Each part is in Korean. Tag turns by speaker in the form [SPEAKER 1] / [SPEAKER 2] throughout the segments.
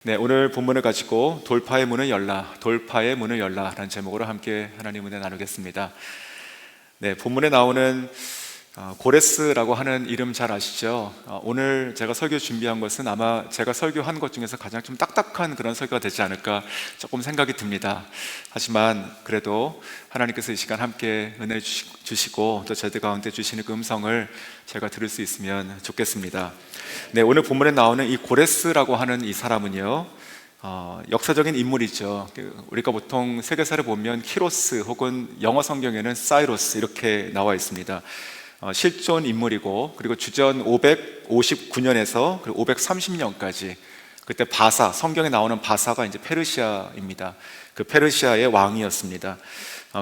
[SPEAKER 1] 네, 오늘 본문을 가지고 돌파의 문을 열라, 돌파의 문을 열라라는 제목으로 함께 하나님 은혜 나누겠습니다. 네, 본문에 나오는 고레스라고 하는 이름 잘 아시죠? 오늘 제가 설교 준비한 것은 아마 제가 설교한 것 중에서 가장 좀 딱딱한 그런 설교가 되지 않을까 조금 생각이 듭니다. 하지만 그래도 하나님께서 이 시간 함께 은혜 주시고 또 저희들 가운데 주시는 그 음성을 제가 들을 수 있으면 좋겠습니다. 네, 오늘 본문에 나오는 이 고레스라고 하는 이 사람은요, 역사적인 인물이죠. 우리가 보통 세계사를 보면 키로스 혹은 영어 성경에는 사이로스 이렇게 나와 있습니다. 실존 인물이고, 그리고 주전 559년에서 530년까지 그때 바사, 성경에 나오는 바사가 이제 페르시아입니다. 그 페르시아의 왕이었습니다.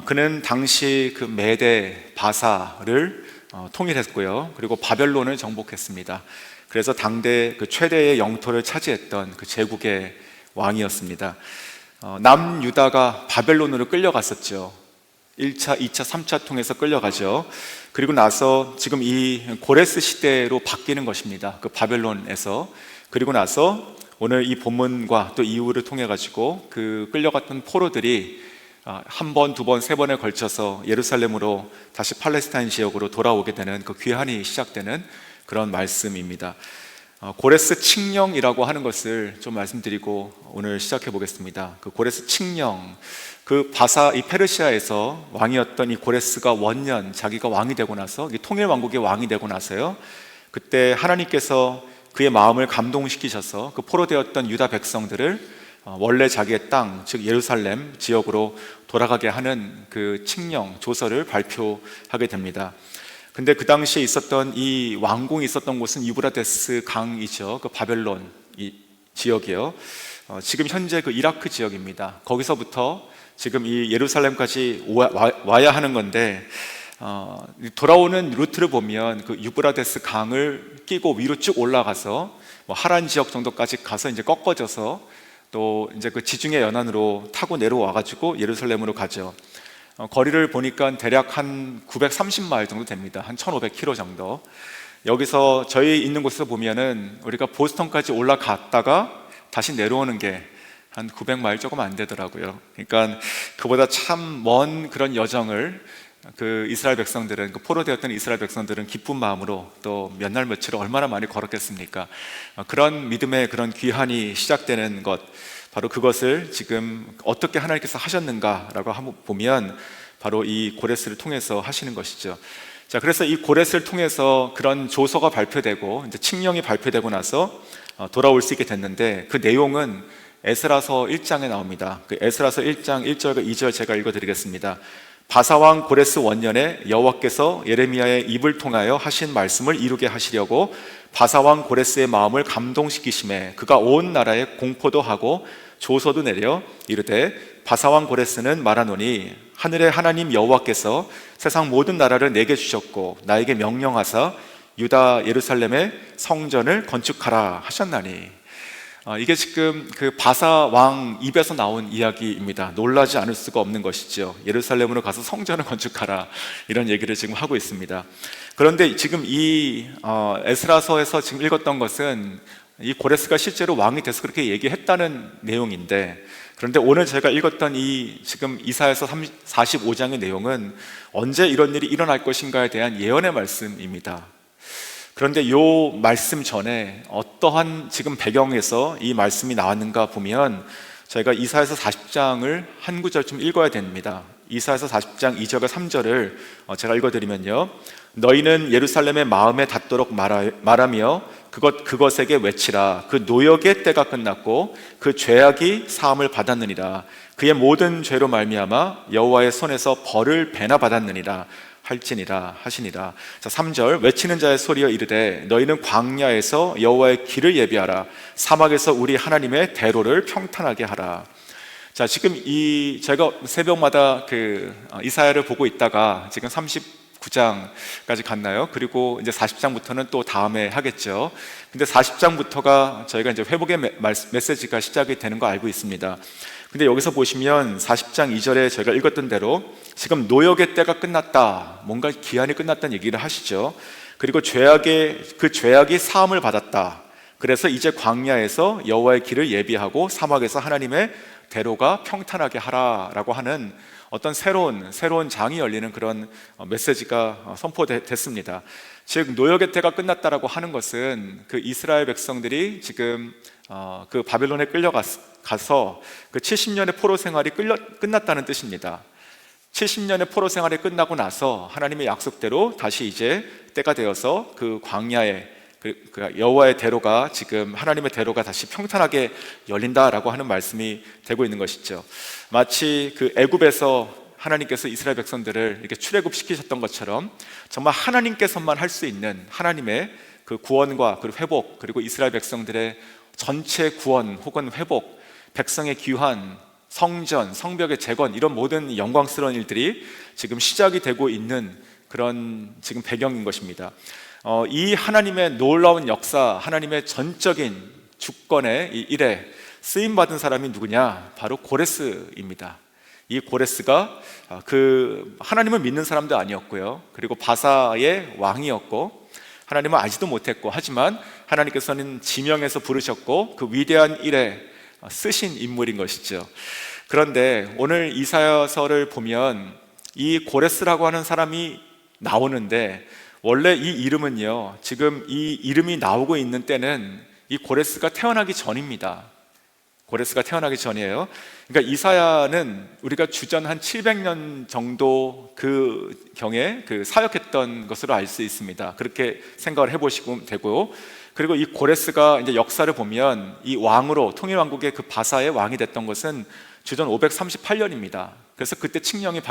[SPEAKER 1] 그는 당시 그 메대 바사를 통일했고요. 그리고 바벨론을 정복했습니다. 그래서 당대 그 최대의 영토를 차지했던 그 제국의 왕이었습니다. 남유다가 바벨론으로 끌려갔었죠. 1차, 2차, 3차 통해서 끌려가죠. 그리고 나서 지금 이 고레스 시대로 바뀌는 것입니다. 그 바벨론에서. 그리고 나서 오늘 이 본문과 또 이후를 통해 가지고 그 끌려갔던 포로들이 한 번, 두 번, 세 번에 걸쳐서 예루살렘으로 다시 팔레스타인 지역으로 돌아오게 되는 그 귀환이 시작되는 그런 말씀입니다. 고레스 칙령이라고 하는 것을 좀 말씀드리고 오늘 시작해 보겠습니다. 그 고레스 칙령, 그 바사, 이 페르시아에서 왕이었던 이 고레스가 원년 자기가 왕이 되고 나서, 이 통일 왕국의 왕이 되고 나서요, 그때 하나님께서 그의 마음을 감동시키셔서 그 포로되었던 유다 백성들을 원래 자기의 땅, 즉 예루살렘 지역으로 돌아가게 하는 그 칙령 조서를 발표하게 됩니다. 근데 그 당시에 있었던 이 왕궁이 있었던 곳은 유브라데스 강이죠. 그 바벨론 이 지역이요. 지금 현재 그 이라크 지역입니다. 거기서부터 지금 이 예루살렘까지 와야 하는 건데, 돌아오는 루트를 보면 그 유브라데스 강을 끼고 위로 쭉 올라가서 뭐 하란 지역 정도까지 가서 이제 꺾어져서 또 이제 그 지중해 연안으로 타고 내려와 가지고 예루살렘으로 가죠. 거리를 보니까 대략 한 930마일 정도 됩니다. 한 1500km 정도. 여기서 저희 있는 곳에서 보면은 우리가 보스턴까지 올라갔다가 다시 내려오는 게 한 900마일 조금 안 되더라고요. 그러니까 그보다 참 먼 그런 여정을 그 이스라엘 백성들은, 그 포로되었던 이스라엘 백성들은 기쁜 마음으로 또 몇 날 며칠을 얼마나 많이 걸었겠습니까? 그런 믿음의 그런 귀환이 시작되는 것, 바로 그것을 지금 어떻게 하나님께서 하셨는가라고 한번 보면 바로 이 고레스를 통해서 하시는 것이죠. 자, 그래서 이 고레스를 통해서 그런 조서가 발표되고 이제 칙령이 발표되고 나서 돌아올 수 있게 됐는데, 그 내용은 에스라서 1장에 나옵니다. 그 에스라서 1장 1절과 2절 제가 읽어드리겠습니다. 바사왕 고레스 원년에 여호와께서 예레미야의 입을 통하여 하신 말씀을 이루게 하시려고 바사왕 고레스의 마음을 감동시키심에 그가 온 나라에 공포도 하고 조서도 내려 이르되, 바사왕 고레스는 말하노니 하늘의 하나님 여호와께서 세상 모든 나라를 내게 주셨고 나에게 명령하사 유다 예루살렘의 성전을 건축하라 하셨나니. 이게 지금 그 바사 왕 입에서 나온 이야기입니다. 놀라지 않을 수가 없는 것이죠. 예루살렘으로 가서 성전을 건축하라, 이런 얘기를 지금 하고 있습니다. 그런데 지금 이 에스라서에서 지금 읽었던 것은 이 고레스가 실제로 왕이 돼서 그렇게 얘기했다는 내용인데, 그런데 오늘 제가 읽었던 이 지금 이사야서 45장의 내용은 언제 이런 일이 일어날 것인가에 대한 예언의 말씀입니다. 그런데 이 말씀 전에 어떠한 지금 배경에서 이 말씀이 나왔는가 보면 저희가 이사야서 40장을 한 구절 좀 읽어야 됩니다. 이사야서 40장 2절과 3절을 제가 읽어드리면요, 너희는 예루살렘의 마음에 닿도록 말하며 그것에게 외치라. 그 노역의 때가 끝났고 그 죄악이 사함을 받았느니라. 그의 모든 죄로 말미암아 여호와의 손에서 벌을 배나 받았느니라 할지니라 하시니라. 자, 3절, 외치는 자의 소리여 이르되 너희는 광야에서 여호와의 길을 예비하라. 사막에서 우리 하나님의 대로를 평탄하게 하라. 자, 지금 제가 새벽마다 그 이사야를 보고 있다가 지금 39장까지 갔나요? 그리고 이제 40장부터는 또 다음에 하겠죠. 근데 40장부터가 저희가 이제 회복의 메시지가 시작이 되는 거 알고 있습니다. 근데 여기서 보시면 40장 2절에 저희가 읽었던 대로 지금 노역의 때가 끝났다, 뭔가 기한이 끝났다는 얘기를 하시죠. 그리고 그 죄악이 사함을 받았다. 그래서 이제 광야에서 여호와의 길을 예비하고 사막에서 하나님의 대로가 평탄하게 하라라고 하는 어떤 새로운 장이 열리는 그런 메시지가 선포됐습니다. 즉 노역의 때가 끝났다라고 하는 것은 그 이스라엘 백성들이 지금 그 바벨론에 끌려가서 그 70년의 포로 생활이 끝났다는 뜻입니다. 70년의 포로 생활이 끝나고 나서 하나님의 약속대로 다시 이제 때가 되어서 그 광야에 그 여호와의 대로가 지금 하나님의 대로가 다시 평탄하게 열린다라고 하는 말씀이 되고 있는 것이죠. 마치 그 애굽에서 하나님께서 이스라엘 백성들을 이렇게 출애굽시키셨던 것처럼 정말 하나님께서만 할 수 있는 하나님의 그 구원과 그리고 회복, 그리고 이스라엘 백성들의 전체 구원 혹은 회복, 백성의 귀환, 성전, 성벽의 재건, 이런 모든 영광스러운 일들이 지금 시작이 되고 있는 그런 지금 배경인 것입니다. 이 하나님의 놀라운 역사, 하나님의 전적인 주권의 이 일에 쓰임받은 사람이 누구냐? 바로 고레스입니다. 이 고레스가 그 하나님을 믿는 사람도 아니었고요, 그리고 바사의 왕이었고 하나님을 알지도 못했고, 하지만 하나님께서는 지명해서 부르셨고 그 위대한 일에 쓰신 인물인 것이죠. 그런데 오늘 이사야서를 보면 이 고레스라고 하는 사람이 나오는데, 원래 이 이름은요, 지금 이 이름이 나오고 있는 때는 이 고레스가 태어나기 전입니다. 고레스가 태어나기 전이에요. 그러니까 이사야는 우리가 주전 한 700년 정도 그 경에 그 사역했던 것으로 알 수 있습니다. 그렇게 생각을 해보시면 되고, 그리고 이 고레스가 이제 역사를 보면 이 왕으로 통일왕국의 그 바사의 왕이 됐던 것은 주전 538년입니다. 그래서 그때 칙령이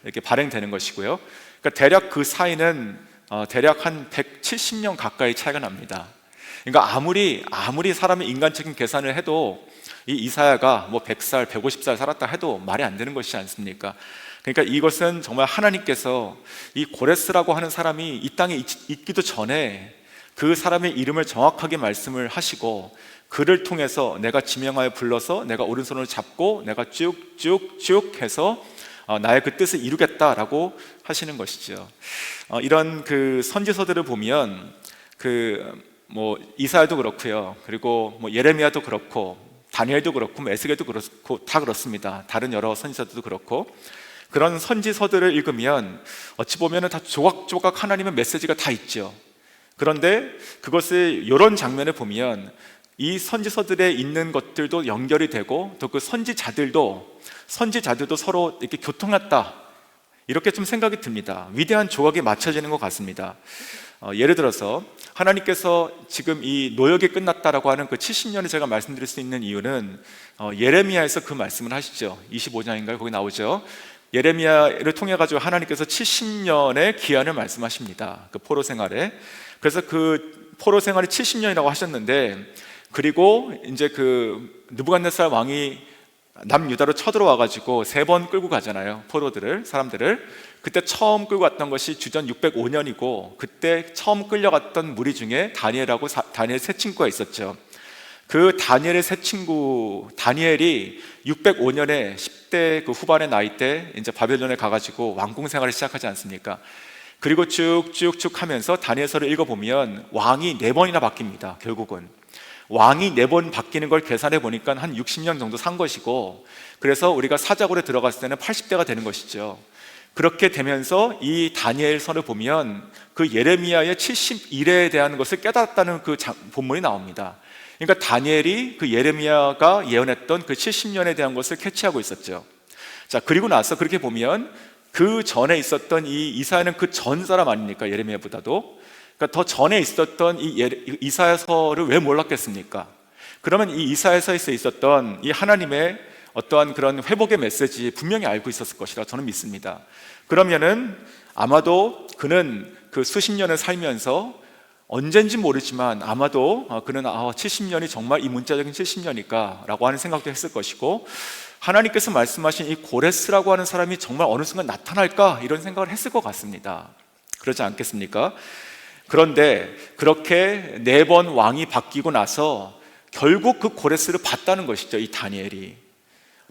[SPEAKER 1] 이렇게 발행되는 것이고요. 그러니까 대략 그 사이는 대략 한 170년 가까이 차이가 납니다. 그러니까 아무리 사람의 인간적인 계산을 해도 이 이사야가 뭐 100살, 150살 살았다 해도 말이 안 되는 것이지 않습니까? 그러니까 이것은 정말 하나님께서 이 고레스라고 하는 사람이 이 땅에 있기도 전에 그 사람의 이름을 정확하게 말씀을 하시고, 그를 통해서 내가 지명하여 불러서 내가 오른손을 잡고 내가 쭉쭉쭉 해서 나의 그 뜻을 이루겠다라고 하시는 것이죠. 이런 그 선지서들을 보면 그 뭐 이사야도 그렇고요, 그리고 뭐 예레미야도 그렇고 다니엘도 그렇고 뭐 에스겔도 그렇고 다 그렇습니다. 다른 여러 선지서들도 그렇고, 그런 선지서들을 읽으면 어찌 보면은 다 조각조각 하나님의 메시지가 다 있죠. 그런데 그것을 이런 장면을 보면 이 선지서들에 있는 것들도 연결이 되고, 또 그 선지자들도 서로 이렇게 교통했다, 이렇게 좀 생각이 듭니다. 위대한 조각이 맞춰지는 것 같습니다. 예를 들어서 하나님께서 지금 이 노역이 끝났다라고 하는 그 70년을 제가 말씀드릴 수 있는 이유는 예레미야에서 그 말씀을 하시죠. 25장인가요? 거기 나오죠. 예레미야를 통해 가지고 하나님께서 70년의 기한을 말씀하십니다. 그 포로 생활에. 그래서 그 포로 생활이 70년이라고 하셨는데, 그리고 이제 그 느부갓네살 왕이 남유다로 쳐들어와 가지고 3번 끌고 가잖아요, 사람들을. 그때 처음 끌고 갔던 것이 주전 605년이고 그때 처음 끌려갔던 무리 중에 다니엘 세 친구가 있었죠. 그 다니엘의 세 친구 다니엘이 605년에 10대 그 후반의 나이 때 이제 바벨론에 가가지고 왕궁 생활을 시작하지 않습니까? 그리고 쭉쭉쭉 하면서 다니엘서를 읽어보면 왕이 4번이나 바뀝니다. 결국은 왕이 4번 바뀌는 걸 계산해 보니까 한 60년 정도 산 것이고, 그래서 우리가 사자굴에 들어갔을 때는 80대가 되는 것이죠. 그렇게 되면서 이 다니엘서를 보면 그 예레미야의 71회에 대한 것을 깨달았다는 그 본문이 나옵니다. 그러니까 다니엘이 그 예레미야가 예언했던 그 70년에 대한 것을 캐치하고 있었죠. 자, 그리고 나서 그렇게 보면 그 전에 있었던 이 이사야는 그 전 사람 아닙니까? 예레미야보다도. 그러니까 더 전에 있었던 이 이사야서를 왜 몰랐겠습니까? 그러면 이 이사야서에서 있었던 이 하나님의 어떠한 그런 회복의 메시지 분명히 알고 있었을 것이라 저는 믿습니다. 그러면은 아마도 그는 그 수십 년을 살면서 언젠지 모르지만 아마도 그는 70년이 정말 이 문자적인 70년일까 라고 하는 생각도 했을 것이고, 하나님께서 말씀하신 이 고레스라고 하는 사람이 정말 어느 순간 나타날까 이런 생각을 했을 것 같습니다. 그렇지 않겠습니까? 그런데 그렇게 4번 왕이 바뀌고 나서 결국 그 고레스를 봤다는 것이죠. 이 다니엘이.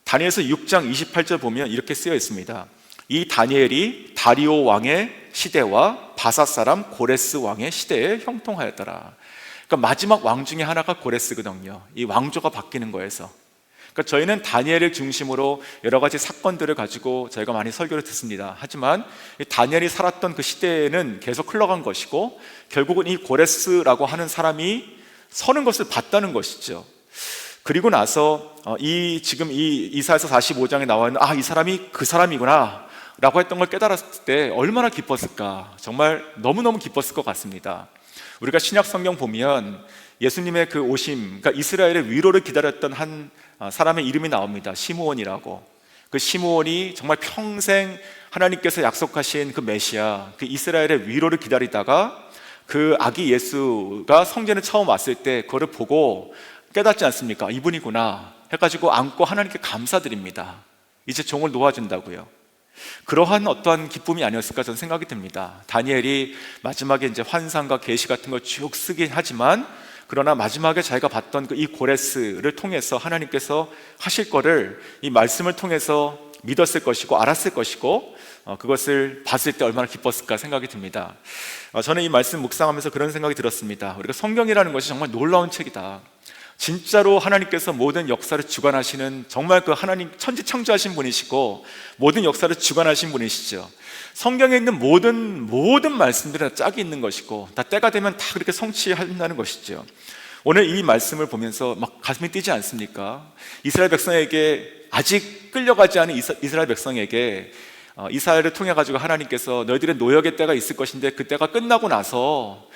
[SPEAKER 1] 다니엘서 6장 28절 보면 이렇게 쓰여 있습니다. 이 다니엘이 다리오 왕의 시대와 바사 사람 고레스 왕의 시대에 형통하였더라. 그러니까 마지막 왕 중에 하나가 고레스거든요. 이 왕조가 바뀌는 거에서. 그러니까 저희는 다니엘을 중심으로 여러 가지 사건들을 가지고 저희가 많이 설교를 듣습니다. 하지만 이 다니엘이 살았던 그 시대에는 계속 흘러간 것이고, 결국은 이 고레스라고 하는 사람이 서는 것을 봤다는 것이죠. 그리고 나서 지금 이 이사야서 45장에 나와 있는 이 사람이 그 사람이구나 라고 했던 걸 깨달았을 때 얼마나 기뻤을까. 정말 너무너무 기뻤을 것 같습니다. 우리가 신약 성경 보면 예수님의 그 오심, 그러니까 이스라엘의 위로를 기다렸던 한 사람의 이름이 나옵니다. 시므온이라고. 그 시므온이 정말 평생 하나님께서 약속하신 그 메시아, 그 이스라엘의 위로를 기다리다가 그 아기 예수가 성전에 처음 왔을 때 그거를 보고 깨닫지 않습니까? 이분이구나 해가지고 안고 하나님께 감사드립니다. 이제 종을 놓아준다고요. 그러한 어떠한 기쁨이 아니었을까 저는 생각이 듭니다. 다니엘이 마지막에 이제 환상과 계시 같은 걸 쭉 쓰긴 하지만, 그러나 마지막에 자기가 봤던 이 고레스를 통해서 하나님께서 하실 거를 이 말씀을 통해서 믿었을 것이고 알았을 것이고, 그것을 봤을 때 얼마나 기뻤을까 생각이 듭니다. 저는 이 말씀 묵상하면서 그런 생각이 들었습니다. 우리가 성경이라는 것이 정말 놀라운 책이다. 진짜로 하나님께서 모든 역사를 주관하시는, 정말 그 하나님 천지창조하신 분이시고 모든 역사를 주관하신 분이시죠. 성경에 있는 모든 말씀들은 다 짝이 있는 것이고 다 때가 되면 다 그렇게 성취한다는 것이죠. 오늘 이 말씀을 보면서 막 가슴이 뛰지 않습니까? 이스라엘 백성에게, 아직 끌려가지 않은 이스라엘 백성에게 이스라엘을 통해 가지고 하나님께서 너희들의 노역의 때가 있을 것인데 그 때가 끝나고 나서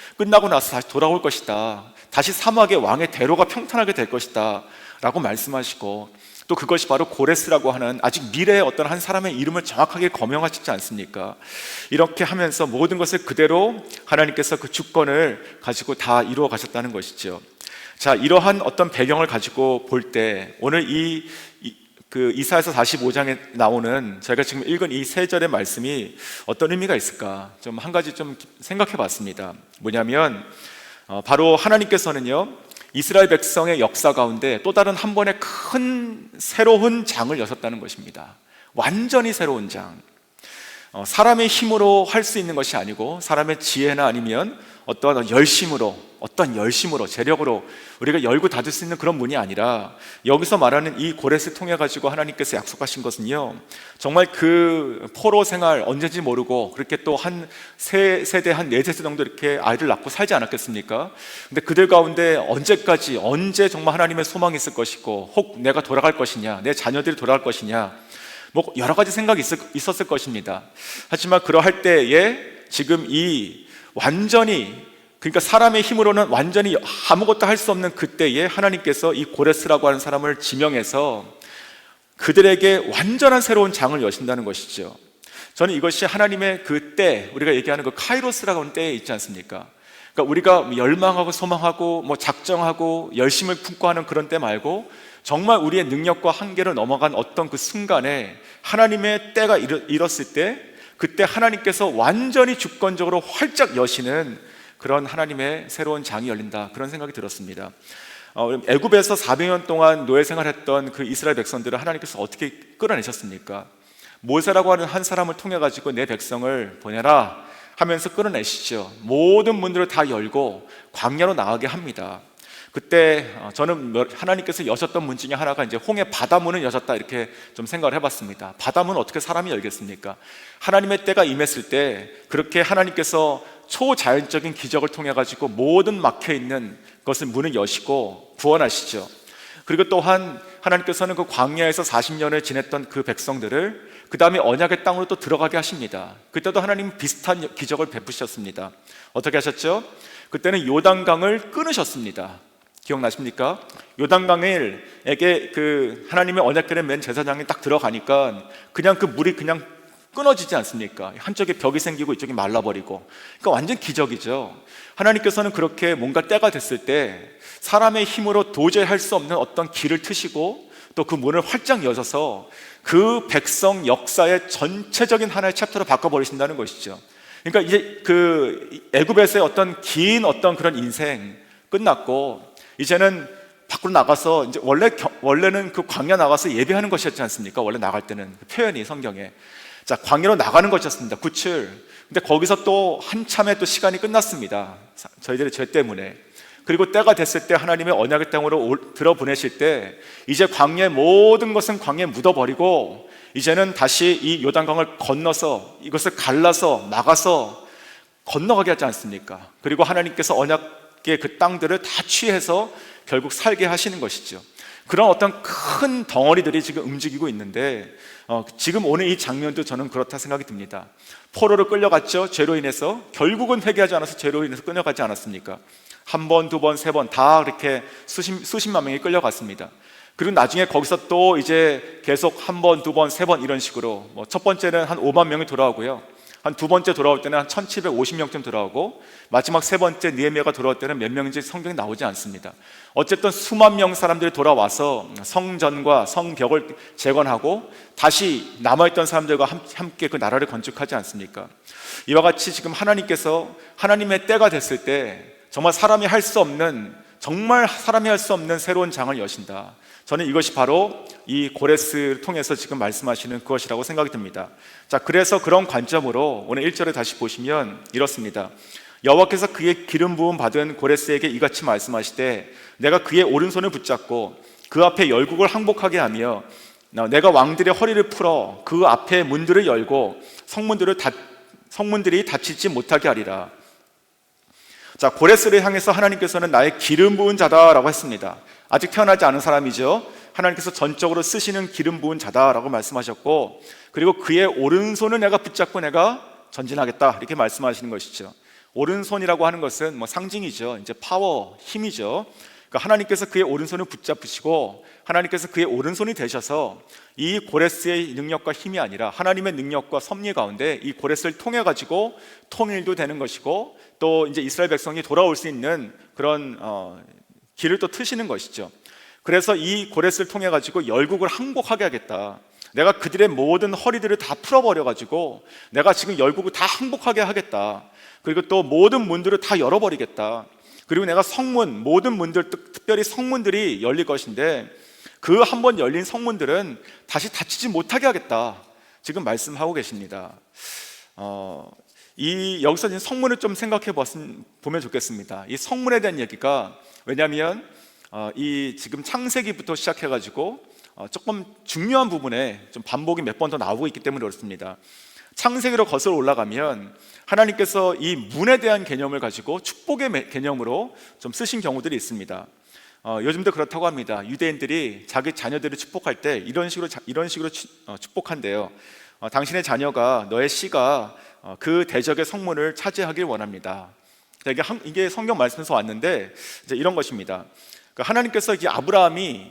[SPEAKER 1] 다시 돌아올 것이다. 다시 사막의 왕의 대로가 평탄하게 될 것이다 라고 말씀하시고, 또 그것이 바로 고레스라고 하는 아직 미래의 어떤 한 사람의 이름을 정확하게 거명하시지 않습니까? 이렇게 하면서 모든 것을 그대로 하나님께서 그 주권을 가지고 다 이루어 가셨다는 것이죠. 자, 이러한 어떤 배경을 가지고 볼 때 오늘 그 이사야서 45장에 나오는 제가 지금 읽은 이 세 절의 말씀이 어떤 의미가 있을까? 좀 한 가지 좀 생각해 봤습니다. 뭐냐면 바로 하나님께서는요, 이스라엘 백성의 역사 가운데 또 다른 한 번의 큰 새로운 장을 여셨다는 것입니다. 완전히 새로운 장. 사람의 힘으로 할 수 있는 것이 아니고 사람의 지혜나 아니면 어떤 열심으로 재력으로 우리가 열고 닫을 수 있는 그런 문이 아니라, 여기서 말하는 이 고레스 통해 가지고 하나님께서 약속하신 것은요, 정말 그 포로 생활 언제인지 모르고 그렇게 또 한 세 세대, 한 네 세대 정도 이렇게 아이를 낳고 살지 않았겠습니까? 근데 그들 가운데 언제 정말 하나님의 소망이 있을 것이고, 혹 내가 돌아갈 것이냐, 내 자녀들이 돌아갈 것이냐, 뭐 여러 가지 생각이 있었을 것입니다. 하지만 그러할 때에 지금 그러니까 사람의 힘으로는 완전히 아무것도 할 수 없는 그때에 하나님께서 이 고레스라고 하는 사람을 지명해서 그들에게 완전한 새로운 장을 여신다는 것이죠. 저는 이것이 하나님의 그 때, 우리가 얘기하는 그 카이로스라고 하는 때에 있지 않습니까? 그러니까 우리가 열망하고 소망하고 작정하고 열심을 품고 하는 그런 때 말고, 정말 우리의 능력과 한계를 넘어간 어떤 그 순간에 하나님의 때가 이뤘을 때, 그때 하나님께서 완전히 주권적으로 활짝 여시는 그런 하나님의 새로운 장이 열린다, 그런 생각이 들었습니다. 애굽에서 400년 동안 노예 생활했던 그 이스라엘 백성들을 하나님께서 어떻게 끌어내셨습니까? 모세라고 하는 한 사람을 통해 가지고 내 백성을 보내라 하면서 끌어내시죠. 모든 문들을 다 열고 광야로 나가게 합니다. 그때 저는 하나님께서 여셨던 문 중에 하나가 이제 홍해 바다문을 여셨다, 이렇게 좀 생각을 해봤습니다. 바다문 어떻게 사람이 열겠습니까? 하나님의 때가 임했을 때 그렇게 하나님께서 초자연적인 기적을 통해 가지고 모든 막혀 있는 것을 문을 여시고 구원하시죠. 그리고 또한 하나님께서는 그 광야에서 40년을 지냈던 그 백성들을 그 다음에 언약의 땅으로 또 들어가게 하십니다. 그때도 하나님은 비슷한 기적을 베푸셨습니다. 어떻게 하셨죠? 그때는 요단강을 끊으셨습니다. 기억나십니까? 요단강에게 그 하나님의 언약궤를 맨 제사장이 딱 들어가니까 그냥 그 물이 그냥 끊어지지 않습니까? 한쪽에 벽이 생기고 이쪽이 말라버리고. 그러니까 완전 기적이죠. 하나님께서는 그렇게 뭔가 때가 됐을 때 사람의 힘으로 도저히 할 수 없는 어떤 길을 트시고 또 그 문을 활짝 여셔서 그 백성 역사의 전체적인 하나의 챕터로 바꿔버리신다는 것이죠. 그러니까 이제 그 애굽에서의 어떤 긴 어떤 그런 인생 끝났고, 이제는 밖으로 나가서 이제 원래는 그 광야 나가서 예배하는 것이었지 않습니까? 원래 나갈 때는 그 표현이 성경에, 자, 광야로 나가는 것이었습니다. 구출. 근데 거기서 또 한참의 또 시간이 끝났습니다. 저희들의 죄 때문에. 그리고 때가 됐을 때 하나님의 언약의 땅으로 들어보내실 때 이제 광야의 모든 것은 광야에 묻어버리고 이제는 다시 이 요단강을 건너서 이것을 갈라서 막아서 건너가게 하지 않습니까? 그리고 하나님께서 언약의 그 땅들을 다 취해서 결국 살게 하시는 것이죠. 그런 어떤 큰 덩어리들이 지금 움직이고 있는데 지금 오늘 이 장면도 저는 그렇다 생각이 듭니다. 포로로 끌려갔죠. 죄로 인해서. 결국은 회개하지 않아서 죄로 인해서 끌려가지 않았습니까? 한 번, 두 번, 세 번 다 그렇게 수십만 명이 끌려갔습니다. 그리고 나중에 거기서 또 이제 계속 한 번, 두 번, 세 번 이런 식으로 첫 번째는 한 5만 명이 돌아오고요. 한 두 번째 돌아올 때는 한 1750명쯤 돌아오고 마지막 세 번째 느헤미야가 돌아올 때는 몇 명인지 성경에 나오지 않습니다. 어쨌든 수만 명 사람들이 돌아와서 성전과 성벽을 재건하고 다시 남아있던 사람들과 함께 그 나라를 건축하지 않습니까? 이와 같이 지금 하나님께서 하나님의 때가 됐을 때 정말 사람이 할 수 없는 새로운 장을 여신다. 저는 이것이 바로 이 고레스를 통해서 지금 말씀하시는 그것이라고 생각이 듭니다. 자, 그래서 그런 관점으로 오늘 1절에 다시 보시면 이렇습니다. 여호와께서 그의 기름 부음 받은 고레스에게 이같이 말씀하시되 내가 그의 오른손을 붙잡고 그 앞에 열국을 항복하게 하며 내가 왕들의 허리를 풀어 그 앞에 문들을 열고 성문들이 닫히지 못하게 하리라. 자, 고레스를 향해서 하나님께서는 나의 기름 부은 자다라고 했습니다. 아직 태어나지 않은 사람이죠. 하나님께서 전적으로 쓰시는 기름 부은 자다라고 말씀하셨고, 그리고 그의 오른손을 내가 붙잡고 내가 전진하겠다 이렇게 말씀하시는 것이죠. 오른손이라고 하는 것은 상징이죠. 이제 파워, 힘이죠. 그러니까 하나님께서 그의 오른손을 붙잡으시고 하나님께서 그의 오른손이 되셔서 이 고레스의 능력과 힘이 아니라 하나님의 능력과 섭리 가운데 이 고레스를 통해 가지고 통일도 되는 것이고 또 이제 이스라엘 백성이 돌아올 수 있는 그런 길을 또 트시는 것이죠. 그래서 이 고레스를 통해 가지고 열국을 항복하게 하겠다. 내가 그들의 모든 허리들을 다 풀어버려 가지고 내가 지금 열국을 다 항복하게 하겠다. 그리고 또 모든 문들을 다 열어버리겠다. 그리고 내가 모든 문들, 특별히 성문들이 열릴 것인데 그 한 번 열린 성문들은 다시 닫히지 못하게 하겠다. 지금 말씀하고 계십니다. 여기서 지금 성문을 좀 생각해 보면 좋겠습니다. 이 성문에 대한 얘기가 왜냐하면 이 지금 창세기부터 시작해가지고 조금 중요한 부분에 좀 반복이 몇 번 더 나오고 있기 때문에 그렇습니다. 창세기로 거슬러 올라가면 하나님께서 이 문에 대한 개념을 가지고 축복의 개념으로 좀 쓰신 경우들이 있습니다. 요즘도 그렇다고 합니다. 유대인들이 자기 자녀들을 축복할 때 이런 식으로 축복한대요. 당신의 자녀가 너의 씨가 그 대적의 성문을 차지하길 원합니다. 이게 성경 말씀에서 왔는데 이제 이런 것입니다. 그러니까 하나님께서 이제 아브라함이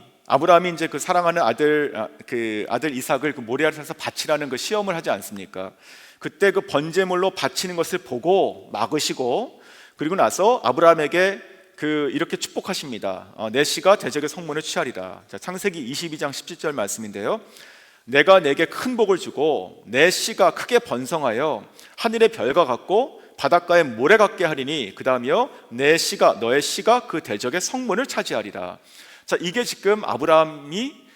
[SPEAKER 1] 이제 그 사랑하는 아들 이삭을 그 모리아산에서 바치라는 그 시험을 하지 않습니까? 그때 그 번제물로 바치는 것을 보고 막으시고 그리고 나서 아브라함에게 이렇게 축복하십니다. 내 씨가 대적의 성문을 취하리라. 자, 창세기 22장 17절 말씀인데요. 내가 내게 큰 복을 주고 내 씨가 크게 번성하여 하늘의 별과 같고 바닷가의 모래 같게 하리니 그 다음이요 너의 씨가 그 대적의 성문을 차지하리라. 자, 이게 지금 아브라함이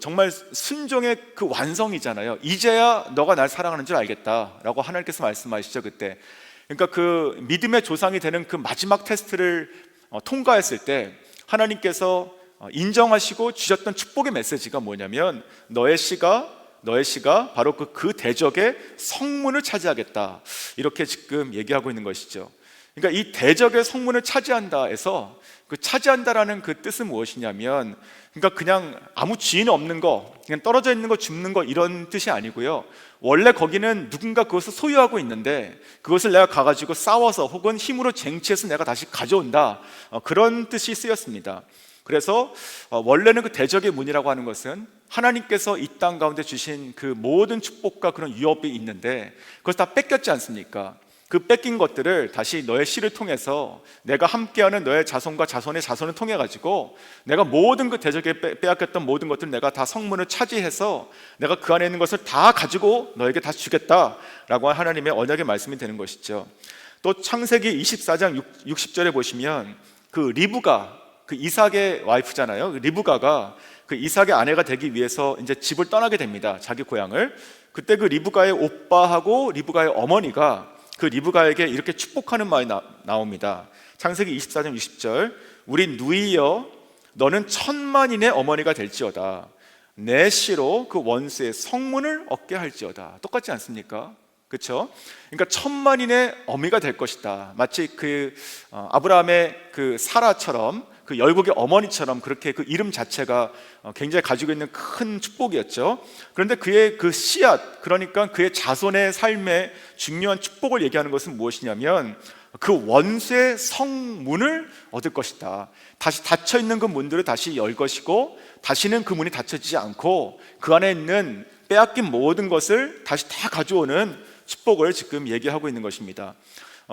[SPEAKER 1] 정말 순종의 그 완성이잖아요. 이제야 너가 날 사랑하는 줄 알겠다라고 하나님께서 말씀하시죠. 그때 그러니까 그 믿음의 조상이 되는 그 마지막 테스트를 통과했을 때 하나님께서 인정하시고 주셨던 축복의 메시지가 뭐냐면 너의 씨가 바로 그 대적의 성문을 차지하겠다 이렇게 지금 얘기하고 있는 것이죠. 그러니까 이 대적의 성문을 차지한다에서 그 차지한다라는 그 뜻은 무엇이냐면 그러니까 그냥 아무 주인 없는 거, 그냥 떨어져 있는 거 줍는 거 이런 뜻이 아니고요. 원래 거기는 누군가 그것을 소유하고 있는데 그것을 내가 가가지고 싸워서 혹은 힘으로 쟁취해서 내가 다시 가져온다 그런 뜻이 쓰였습니다. 그래서 원래는 그 대적의 문이라고 하는 것은 하나님께서 이 땅 가운데 주신 그 모든 축복과 그런 유업이 있는데 그것을 다 뺏겼지 않습니까? 그 뺏긴 것들을 다시 너의 씨를 통해서 내가 함께하는 너의 자손과 자손의 자손을 통해 가지고 내가 모든 그 대적에 빼앗겼던 모든 것들을 내가 다 성문을 차지해서 내가 그 안에 있는 것을 다 가지고 너에게 다시 주겠다라고 하나님의 언약의 말씀이 되는 것이죠. 또 창세기 24장 60절에 보시면 그 리브가 그 이삭의 와이프잖아요. 리브가가 그 이삭의 아내가 되기 위해서 이제 집을 떠나게 됩니다. 자기 고향을. 그때 그 리브가의 오빠하고 리브가의 어머니가 그 리브가에게 이렇게 축복하는 말이 나옵니다. 창세기 24장 20절, 우리 누이여 너는 천만인의 어머니가 될지어다. 내 씨로 그 원수의 성문을 얻게 할지어다. 똑같지 않습니까? 그렇죠? 그러니까 천만인의 어미가 될 것이다. 마치 아브라함의 그 사라처럼, 그 열국의 어머니처럼, 그렇게 그 이름 자체가 굉장히 가지고 있는 큰 축복이었죠. 그런데 그의 그 씨앗, 그러니까 그의 자손의 삶에 중요한 축복을 얘기하는 것은 무엇이냐면 그 원수의 성문을 얻을 것이다. 다시 닫혀 있는 그 문들을 다시 열 것이고, 다시는 그 문이 닫혀지지 않고 그 안에 있는 빼앗긴 모든 것을 다시 다 가져오는 축복을 지금 얘기하고 있는 것입니다.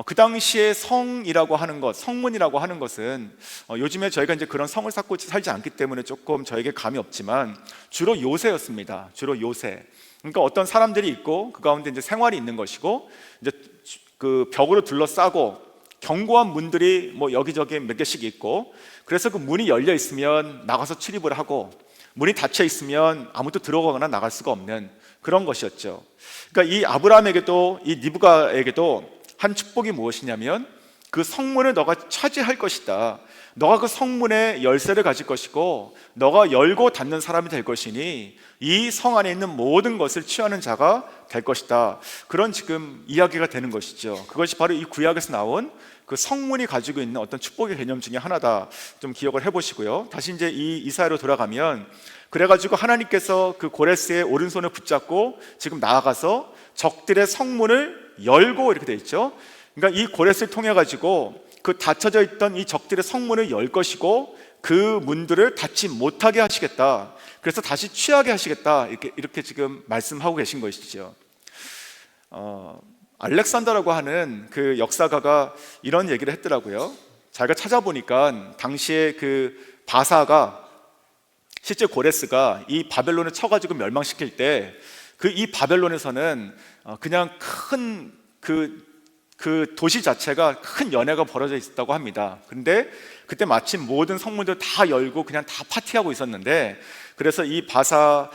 [SPEAKER 1] 그 당시에 성이라고 하는 것, 성문이라고 하는 것은 요즘에 저희가 이제 그런 성을 쌓고 살지 않기 때문에 조금 저에게 감이 없지만 주로 요새였습니다. 주로 요새. 그러니까 어떤 사람들이 있고 그 가운데 이제 생활이 있는 것이고, 이제 그 벽으로 둘러싸고 견고한 문들이 뭐 여기저기 몇 개씩 있고, 그래서 그 문이 열려 있으면 나가서 출입을 하고, 문이 닫혀 있으면 아무도 들어가거나 나갈 수가 없는 그런 것이었죠. 그러니까 이 아브라함에게도, 이 리브가에게도 한 축복이 무엇이냐면 그 성문을 너가 차지할 것이다. 너가 그 성문의 열쇠를 가질 것이고, 너가 열고 닫는 사람이 될 것이니 이 성 안에 있는 모든 것을 취하는 자가 될 것이다. 그런 지금 이야기가 되는 것이죠. 그것이 바로 이 구약에서 나온 그 성문이 가지고 있는 어떤 축복의 개념 중에 하나다. 좀 기억을 해보시고요. 다시 이제 이 이사야로 돌아가면, 그래가지고 하나님께서 그 고레스의 오른손을 붙잡고 지금 나아가서 적들의 성문을 열고, 이렇게 돼 있죠. 그러니까 이 고레스를 통해 가지고 그 닫혀져 있던 이 적들의 성문을 열 것이고, 그 문들을 닫지 못하게 하시겠다. 그래서 다시 취하게 하시겠다. 이렇게 지금 말씀하고 계신 것이죠. 알렉산더라고 하는 그 역사가가 이런 얘기를 했더라고요. 자기가 찾아보니까 당시에 그 바사가, 실제 고레스가 이 바벨론을 쳐가지고 멸망시킬 때 그 이 바벨론에서는 그냥 큰 그 도시 자체가 큰 연회가 벌어져 있었다고 합니다. 그런데 그때 마침 모든 성문들 다 열고 그냥 다 파티하고 있었는데, 그래서 이 바사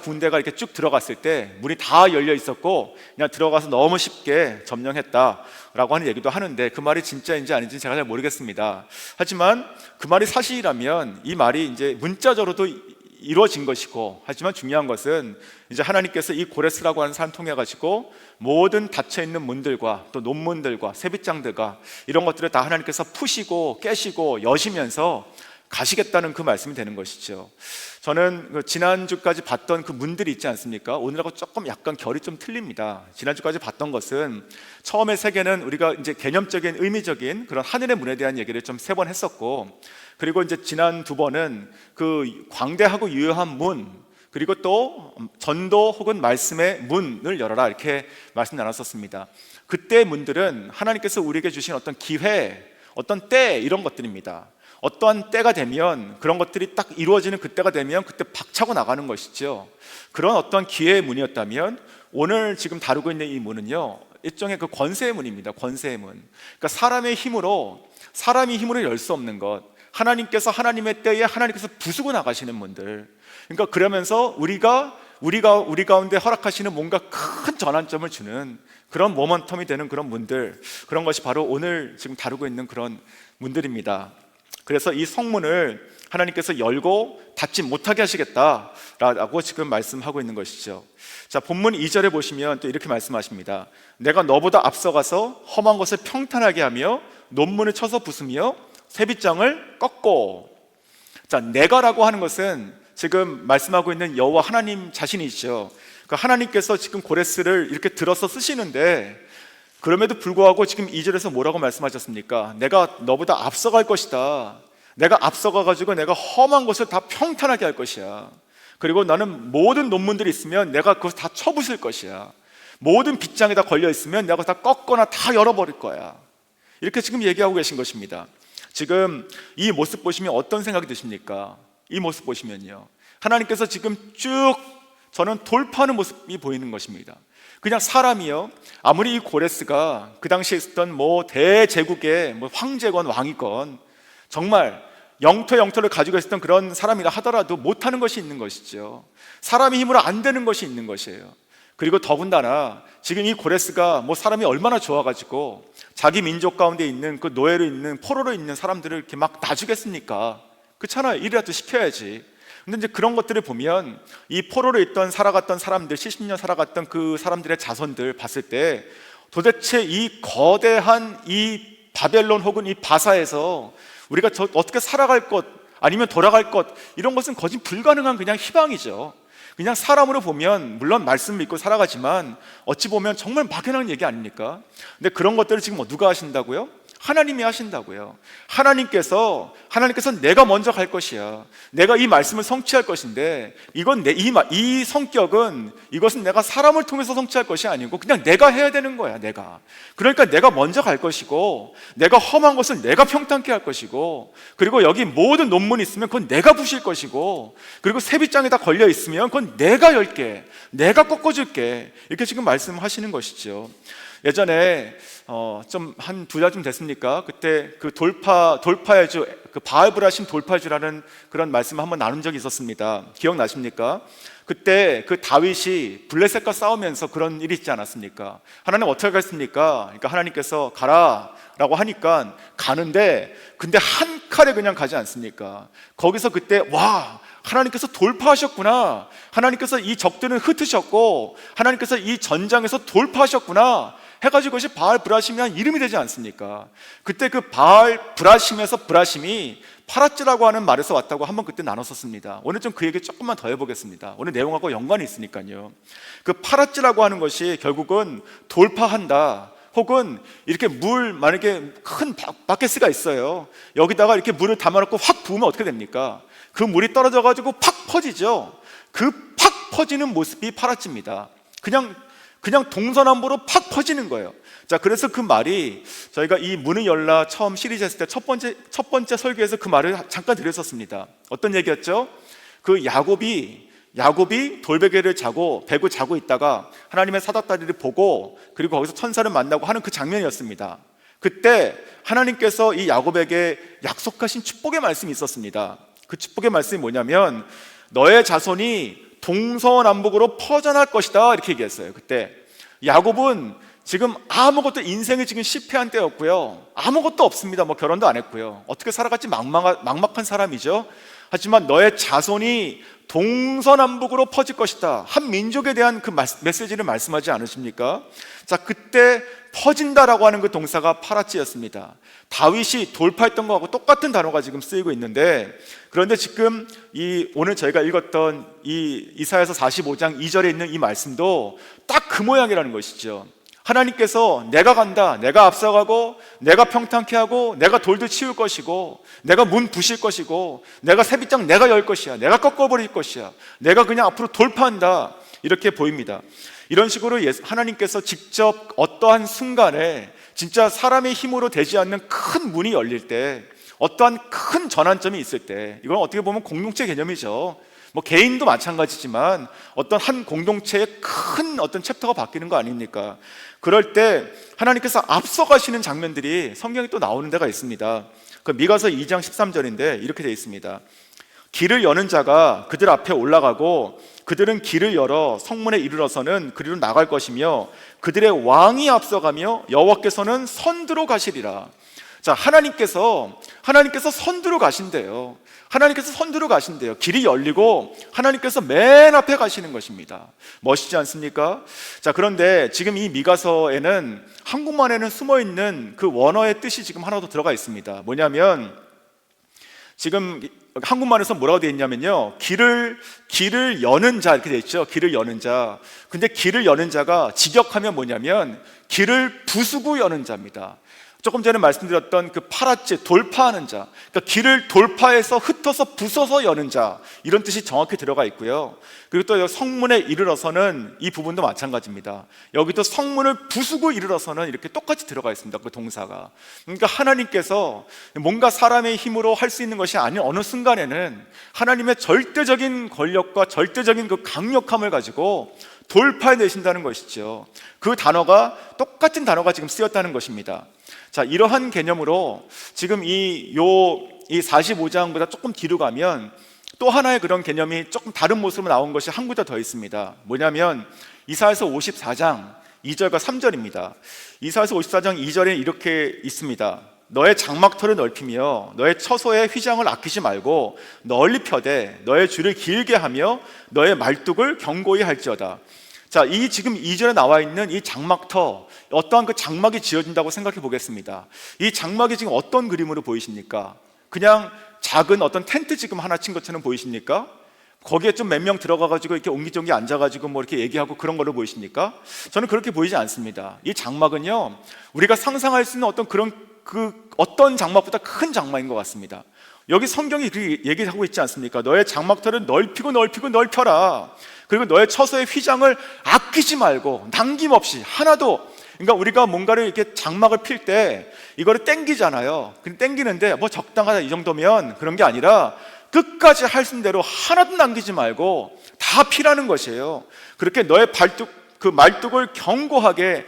[SPEAKER 1] 군대가 이렇게 쭉 들어갔을 때 문이 다 열려 있었고 그냥 들어가서 너무 쉽게 점령했다라고 하는 얘기도 하는데, 그 말이 진짜인지 아닌지 제가 잘 모르겠습니다. 하지만 그 말이 사실이라면 이 말이 이제 문자적으로도 이루어진 것이고, 하지만 중요한 것은 이제 하나님께서 이 고레스라고 하는 사람 통해 가지고 모든 닫혀 있는 문들과 또 논문들과 세빗장들과 이런 것들을 다 하나님께서 푸시고 깨시고 여시면서 가시겠다는 그 말씀이 되는 것이죠. 저는 지난주까지 봤던 그 문들이 있지 않습니까? 오늘하고 조금 약간 결이 좀 틀립니다. 지난주까지 봤던 것은, 처음에 세 개는 우리가 이제 개념적인 의미적인 그런 하늘의 문에 대한 얘기를 좀 세 번 했었고, 그리고 이제 지난 두 번은 그 광대하고 유효한 문, 그리고 또 전도 혹은 말씀의 문을 열어라, 이렇게 말씀 나눴었습니다. 그때 문들은 하나님께서 우리에게 주신 어떤 기회, 어떤 때, 이런 것들입니다. 어떠한 때가 되면, 그런 것들이 딱 이루어지는 그때가 되면 그때 박차고 나가는 것이죠. 그런 어떤 기회의 문이었다면, 오늘 지금 다루고 있는 이 문은요, 일종의 그 권세의 문입니다. 권세의 문. 그러니까 사람이 힘으로 열 수 없는 것, 하나님께서 하나님의 때에 하나님께서 부수고 나가시는 문들. 그러니까 그러면서 우리 가운데 허락하시는 뭔가 큰 전환점을 주는 그런 모먼텀이 되는 그런 문들, 그런 것이 바로 오늘 지금 다루고 있는 그런 문들입니다. 그래서 이 성문을 하나님께서 열고 닫지 못하게 하시겠다라고 지금 말씀하고 있는 것이죠. 자, 본문 2절에 보시면 또 이렇게 말씀하십니다. 내가 너보다 앞서가서 험한 것을 평탄하게 하며 논문을 쳐서 부수며 세빗장을 꺾고. 자, 내가라고 하는 것은 지금 말씀하고 있는 여호와 하나님 자신이시죠. 그러니까 하나님께서 지금 고레스를 이렇게 들어서 쓰시는데, 그럼에도 불구하고 지금 2절에서 뭐라고 말씀하셨습니까? 내가 너보다 앞서갈 것이다. 내가 앞서가가지고 내가 험한 것을 다 평탄하게 할 것이야. 그리고 나는 모든 논문들이 있으면 내가 그것을 다 쳐부술 것이야. 모든 빗장에 다 걸려 있으면 내가 다 꺾거나 다 열어버릴 거야. 이렇게 지금 얘기하고 계신 것입니다. 지금 이 모습 보시면 어떤 생각이 드십니까? 이 모습 보시면요, 하나님께서 지금 쭉 저는 돌파하는 모습이 보이는 것입니다. 그냥 사람이요, 아무리 이 고레스가 그 당시에 있었던 뭐 대제국의 뭐 황제건 왕이건 정말 영토를 가지고 있었던 그런 사람이라 하더라도 못하는 것이 있는 것이죠. 사람의 힘으로 안 되는 것이 있는 것이에요. 그리고 더군다나 지금 이 고레스가 뭐 사람이 얼마나 좋아가지고 자기 민족 가운데 있는 그 노예로 있는 포로로 있는 사람들을 이렇게 막 놔주겠습니까? 그렇잖아요. 일이라도 시켜야지. 근데 이제 그런 것들을 보면 이 포로로 있던 살아갔던 사람들, 70년 살아갔던 그 사람들의 자손들 봤을 때 도대체 이 거대한 이 바벨론 혹은 이 바사에서 우리가 어떻게 살아갈 것 아니면 돌아갈 것, 이런 것은 거진 불가능한 그냥 희망이죠. 그냥 사람으로 보면 물론 말씀 믿고 살아가지만 어찌 보면 정말 막연한 얘기 아닙니까? 근데 그런 것들을 지금 누가 하신다고요? 하나님이 하신다고요. 하나님께서 내가 먼저 갈 것이야, 내가 이 말씀을 성취할 것인데, 이건 이 성격은, 이것은 내가 사람을 통해서 성취할 것이 아니고 그냥 내가 해야 되는 거야. 그러니까 내가 먼저 갈 것이고, 내가 험한 것을 내가 평탄케 할 것이고, 그리고 여기 모든 논문이 있으면 그건 내가 부실 것이고, 그리고 세빗장에 다 걸려 있으면 그건 내가 열게, 내가 꺾어줄게, 이렇게 지금 말씀하시는 것이죠. 예전에 좀 한 2달쯤 됐습니까? 그때 그 돌파의 주, 그 바알브라심 돌파주라는 그런 말씀을 한번 나눈 적이 있었습니다. 기억나십니까? 그때 그 다윗이 블레셋과 싸우면서 그런 일이 있지 않았습니까? 하나님 어떻게 하겠습니까? 그러니까 하나님께서 가라라고 하니까 가는데, 근데 한 칼에 그냥 가지 않습니까? 거기서 그때 와, 하나님께서 돌파하셨구나, 하나님께서 이 적들은 흩으셨고 하나님께서 이 전장에서 돌파하셨구나 해가지고 그것이 바알 브라심이라는 이름이 되지 않습니까? 그때 그 바알 브라심에서 브라심이 파라찌라고 하는 말에서 왔다고 한번 그때 나눴었습니다. 오늘 좀 그 얘기 조금만 더 해보겠습니다. 오늘 내용하고 연관이 있으니까요. 그 파라찌라고 하는 것이 결국은 돌파한다, 혹은 이렇게 만약에 큰 바켓스가 있어요. 여기다가 이렇게 물을 담아놓고 확 부으면 어떻게 됩니까? 그 물이 떨어져가지고 팍 퍼지죠. 그 팍 퍼지는 모습이 파라찌입니다. 그냥 동서남북으로 팍 퍼지는 거예요. 자, 그래서 그 말이 저희가 이 문을 열라 처음 시리즈 했을 때 첫 번째 설교에서 그 말을 잠깐 드렸었습니다. 어떤 얘기였죠? 그 야곱이 돌베개를 베고 자고 있다가 하나님의 사닥다리를 보고, 그리고 거기서 천사를 만나고 하는 그 장면이었습니다. 그때 하나님께서 이 야곱에게 약속하신 축복의 말씀이 있었습니다. 그 축복의 말씀이 뭐냐면, 너의 자손이 동서남북으로 퍼져날 것이다, 이렇게 얘기했어요. 그때 야곱은 지금 아무것도, 인생이 지금 실패한 때였고요, 아무것도 없습니다. 뭐 결혼도 안 했고요, 어떻게 살아갈지 막막한 사람이죠. 하지만 너의 자손이 동서남북으로 퍼질 것이다, 한 민족에 대한 그 메시지를 말씀하지 않으십니까? 자, 그때 퍼진다라고 하는 그 동사가 파라찌였습니다. 다윗이 돌파했던 거하고 똑같은 단어가 지금 쓰이고 있는데, 그런데 지금 오늘 저희가 읽었던 이 이사야서 45장 2절에 있는 이 말씀도 딱 그 모양이라는 것이죠. 하나님께서 내가 간다, 내가 앞서가고 내가 평탄케 하고 내가 돌도 치울 것이고 내가 문 부실 것이고 내가 세빗장 내가 열 것이야, 내가 꺾어버릴 것이야, 내가 그냥 앞으로 돌파한다, 이렇게 보입니다. 이런 식으로 하나님께서 직접 어떠한 순간에 진짜 사람의 힘으로 되지 않는 큰 문이 열릴 때, 어떠한 큰 전환점이 있을 때, 이건 어떻게 보면 공동체 개념이죠. 뭐 개인도 마찬가지지만 어떤 한 공동체의 큰 어떤 챕터가 바뀌는 거 아닙니까? 그럴 때 하나님께서 앞서가시는 장면들이 성경에 또 나오는 데가 있습니다. 그 미가서 2장 13절인데 이렇게 되어 있습니다. 길을 여는 자가 그들 앞에 올라가고 그들은 길을 열어 성문에 이르러서는 그리로 나갈 것이며 그들의 왕이 앞서가며 여호와께서는 선두로 가시리라. 자, 하나님께서 선두로 가신대요. 하나님께서 선두로 가신대요. 길이 열리고 하나님께서 맨 앞에 가시는 것입니다. 멋있지 않습니까? 자, 그런데 지금 이 미가서에는 한국말에는 숨어있는 그 원어의 뜻이 지금 하나 더 들어가 있습니다. 뭐냐면, 지금 한국말에서 뭐라고 되어 있냐면요, 길을 여는 자, 이렇게 되어 있죠. 길을 여는 자. 근데 길을 여는 자가 직역하면 뭐냐면 길을 부수고 여는 자입니다. 조금 전에 말씀드렸던 그 파라찌, 돌파하는 자, 그러니까 길을 돌파해서 흩어서 부숴서 여는 자, 이런 뜻이 정확히 들어가 있고요. 그리고 또 성문에 이르러서는 이 부분도 마찬가지입니다. 여기도 성문을 부수고 이르러서는 이렇게 똑같이 들어가 있습니다. 그 동사가. 그러니까 하나님께서 뭔가 사람의 힘으로 할 수 있는 것이 아닌 어느 순간에는 하나님의 절대적인 권력과 절대적인 그 강력함을 가지고 돌파해내신다는 것이죠. 그 단어가, 똑같은 단어가 지금 쓰였다는 것입니다. 자, 이러한 개념으로 지금 이 45장보다 조금 뒤로 가면
[SPEAKER 2] 또 하나의 그런 개념이 조금 다른 모습으로 나온 것이 한 구절 더 있습니다. 뭐냐면 이사야서 54장 2절과 3절입니다. 이사야서 54장 2절에 이렇게 있습니다. 너의 장막터를 넓히며 너의 처소의 휘장을 아끼지 말고 널리 펴되 너의 줄을 길게 하며 너의 말뚝을 견고히 할지어다. 자, 이 지금 2절에 나와 있는 이 장막터, 어떠한 그 장막이 지어진다고 생각해 보겠습니다. 이 장막이 지금 어떤 그림으로 보이십니까? 그냥 작은 어떤 텐트 지금 하나 친 것처럼 보이십니까? 거기에 좀 몇 명 들어가가지고 이렇게 옹기종기 앉아가지고 뭐 이렇게 얘기하고 그런 걸로 보이십니까? 저는 그렇게 보이지 않습니다. 이 장막은요, 우리가 상상할 수 있는 어떤 그런 어떤 장막보다 큰 장막인 것 같습니다. 여기 성경이 그렇게 얘기하고 있지 않습니까? 너의 장막터를 넓히고 넓히고 넓혀라. 그리고 너의 처소의 휘장을 아끼지 말고 남김없이 하나도, 그러니까 우리가 뭔가를 이렇게 장막을 필 때 이거를 땡기잖아요. 근데 땡기는데 뭐 적당하다 이 정도면 그런 게 아니라 끝까지 할 수 있는 대로 하나도 남기지 말고 다 피라는 것이에요. 그렇게 너의 말뚝을 견고하게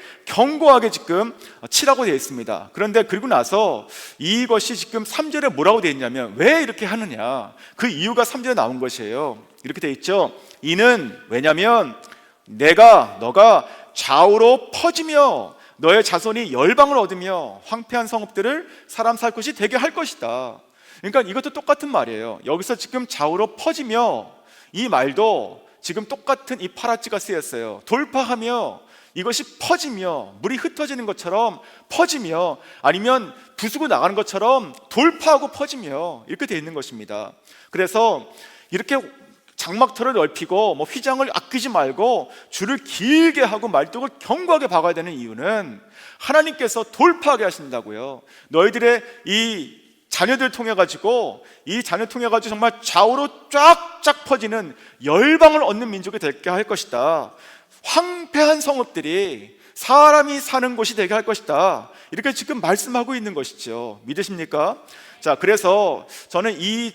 [SPEAKER 2] 지금 치라고 되어 있습니다. 그런데 그리고 나서 이것이 지금 3절에 뭐라고 되어 있냐면 왜 이렇게 하느냐, 그 이유가 3절에 나온 것이에요. 이렇게 되어 있죠. 이는 왜냐면 너가 좌우로 퍼지며 너의 자손이 열방을 얻으며 황폐한 성읍들을 사람 살 곳이 되게 할 것이다. 그러니까 이것도 똑같은 말이에요. 여기서 지금 좌우로 퍼지며, 이 말도 지금 똑같은 이 파라찌가 쓰였어요. 돌파하며, 이것이 퍼지며, 물이 흩어지는 것처럼 퍼지며, 아니면 부수고 나가는 것처럼 돌파하고 퍼지며, 이렇게 되어 있는 것입니다. 그래서 이렇게 장막터를 넓히고 뭐 휘장을 아끼지 말고 줄을 길게 하고 말뚝을 견고하게 박아야 되는 이유는 하나님께서 돌파하게 하신다고요. 너희들의 이 자녀들 통해 가지고, 이 자녀 통해 가지고 정말 좌우로 쫙쫙 퍼지는 열방을 얻는 민족이 되게 할 것이다. 황폐한 성읍들이 사람이 사는 곳이 되게 할 것이다. 이렇게 지금 말씀하고 있는 것이죠. 믿으십니까? 자, 그래서 저는 이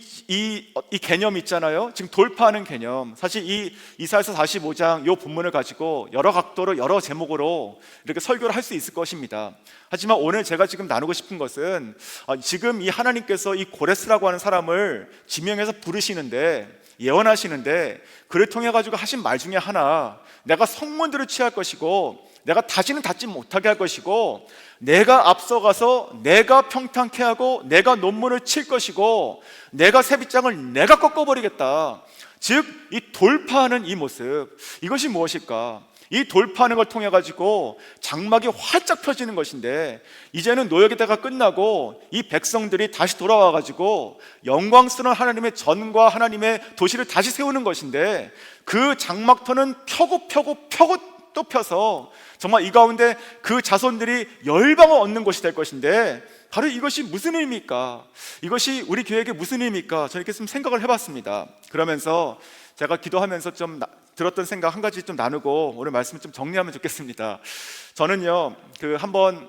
[SPEAKER 2] 개념 있잖아요. 지금 돌파하는 개념. 사실 이 이사야서 45장 이 본문을 가지고 여러 각도로 여러 제목으로 이렇게 설교를 할 수 있을 것입니다. 하지만 오늘 제가 지금 나누고 싶은 것은 지금 이 하나님께서 이 고레스라고 하는 사람을 지명해서 부르시는데, 예언하시는데, 그를 통해 가지고 하신 말 중에 하나, 내가 성문들을 취할 것이고 내가 다시는 닫지 못하게 할 것이고 내가 앞서가서 내가 평탄케 하고 내가 논문을 칠 것이고 내가 새빗장을 내가 꺾어버리겠다. 즉 이 돌파하는 이 모습, 이것이 무엇일까? 이 돌파하는 걸 통해 가지고 장막이 활짝 펴지는 것인데, 이제는 노역의 때가 끝나고 이 백성들이 다시 돌아와 가지고 영광스러운 하나님의 전과 하나님의 도시를 다시 세우는 것인데, 그 장막터는 펴고 또 펴서 정말 이 가운데 그 자손들이 열방을 얻는 것이 될 것인데, 바로 이것이 무슨 의미입니까? 이것이 우리 교회에게 무슨 의미입니까? 저는 이렇게 좀 생각을 해봤습니다. 그러면서 제가 기도하면서 좀 들었던 생각 한 가지 좀 나누고 오늘 말씀을 좀 정리하면 좋겠습니다. 저는요, 한번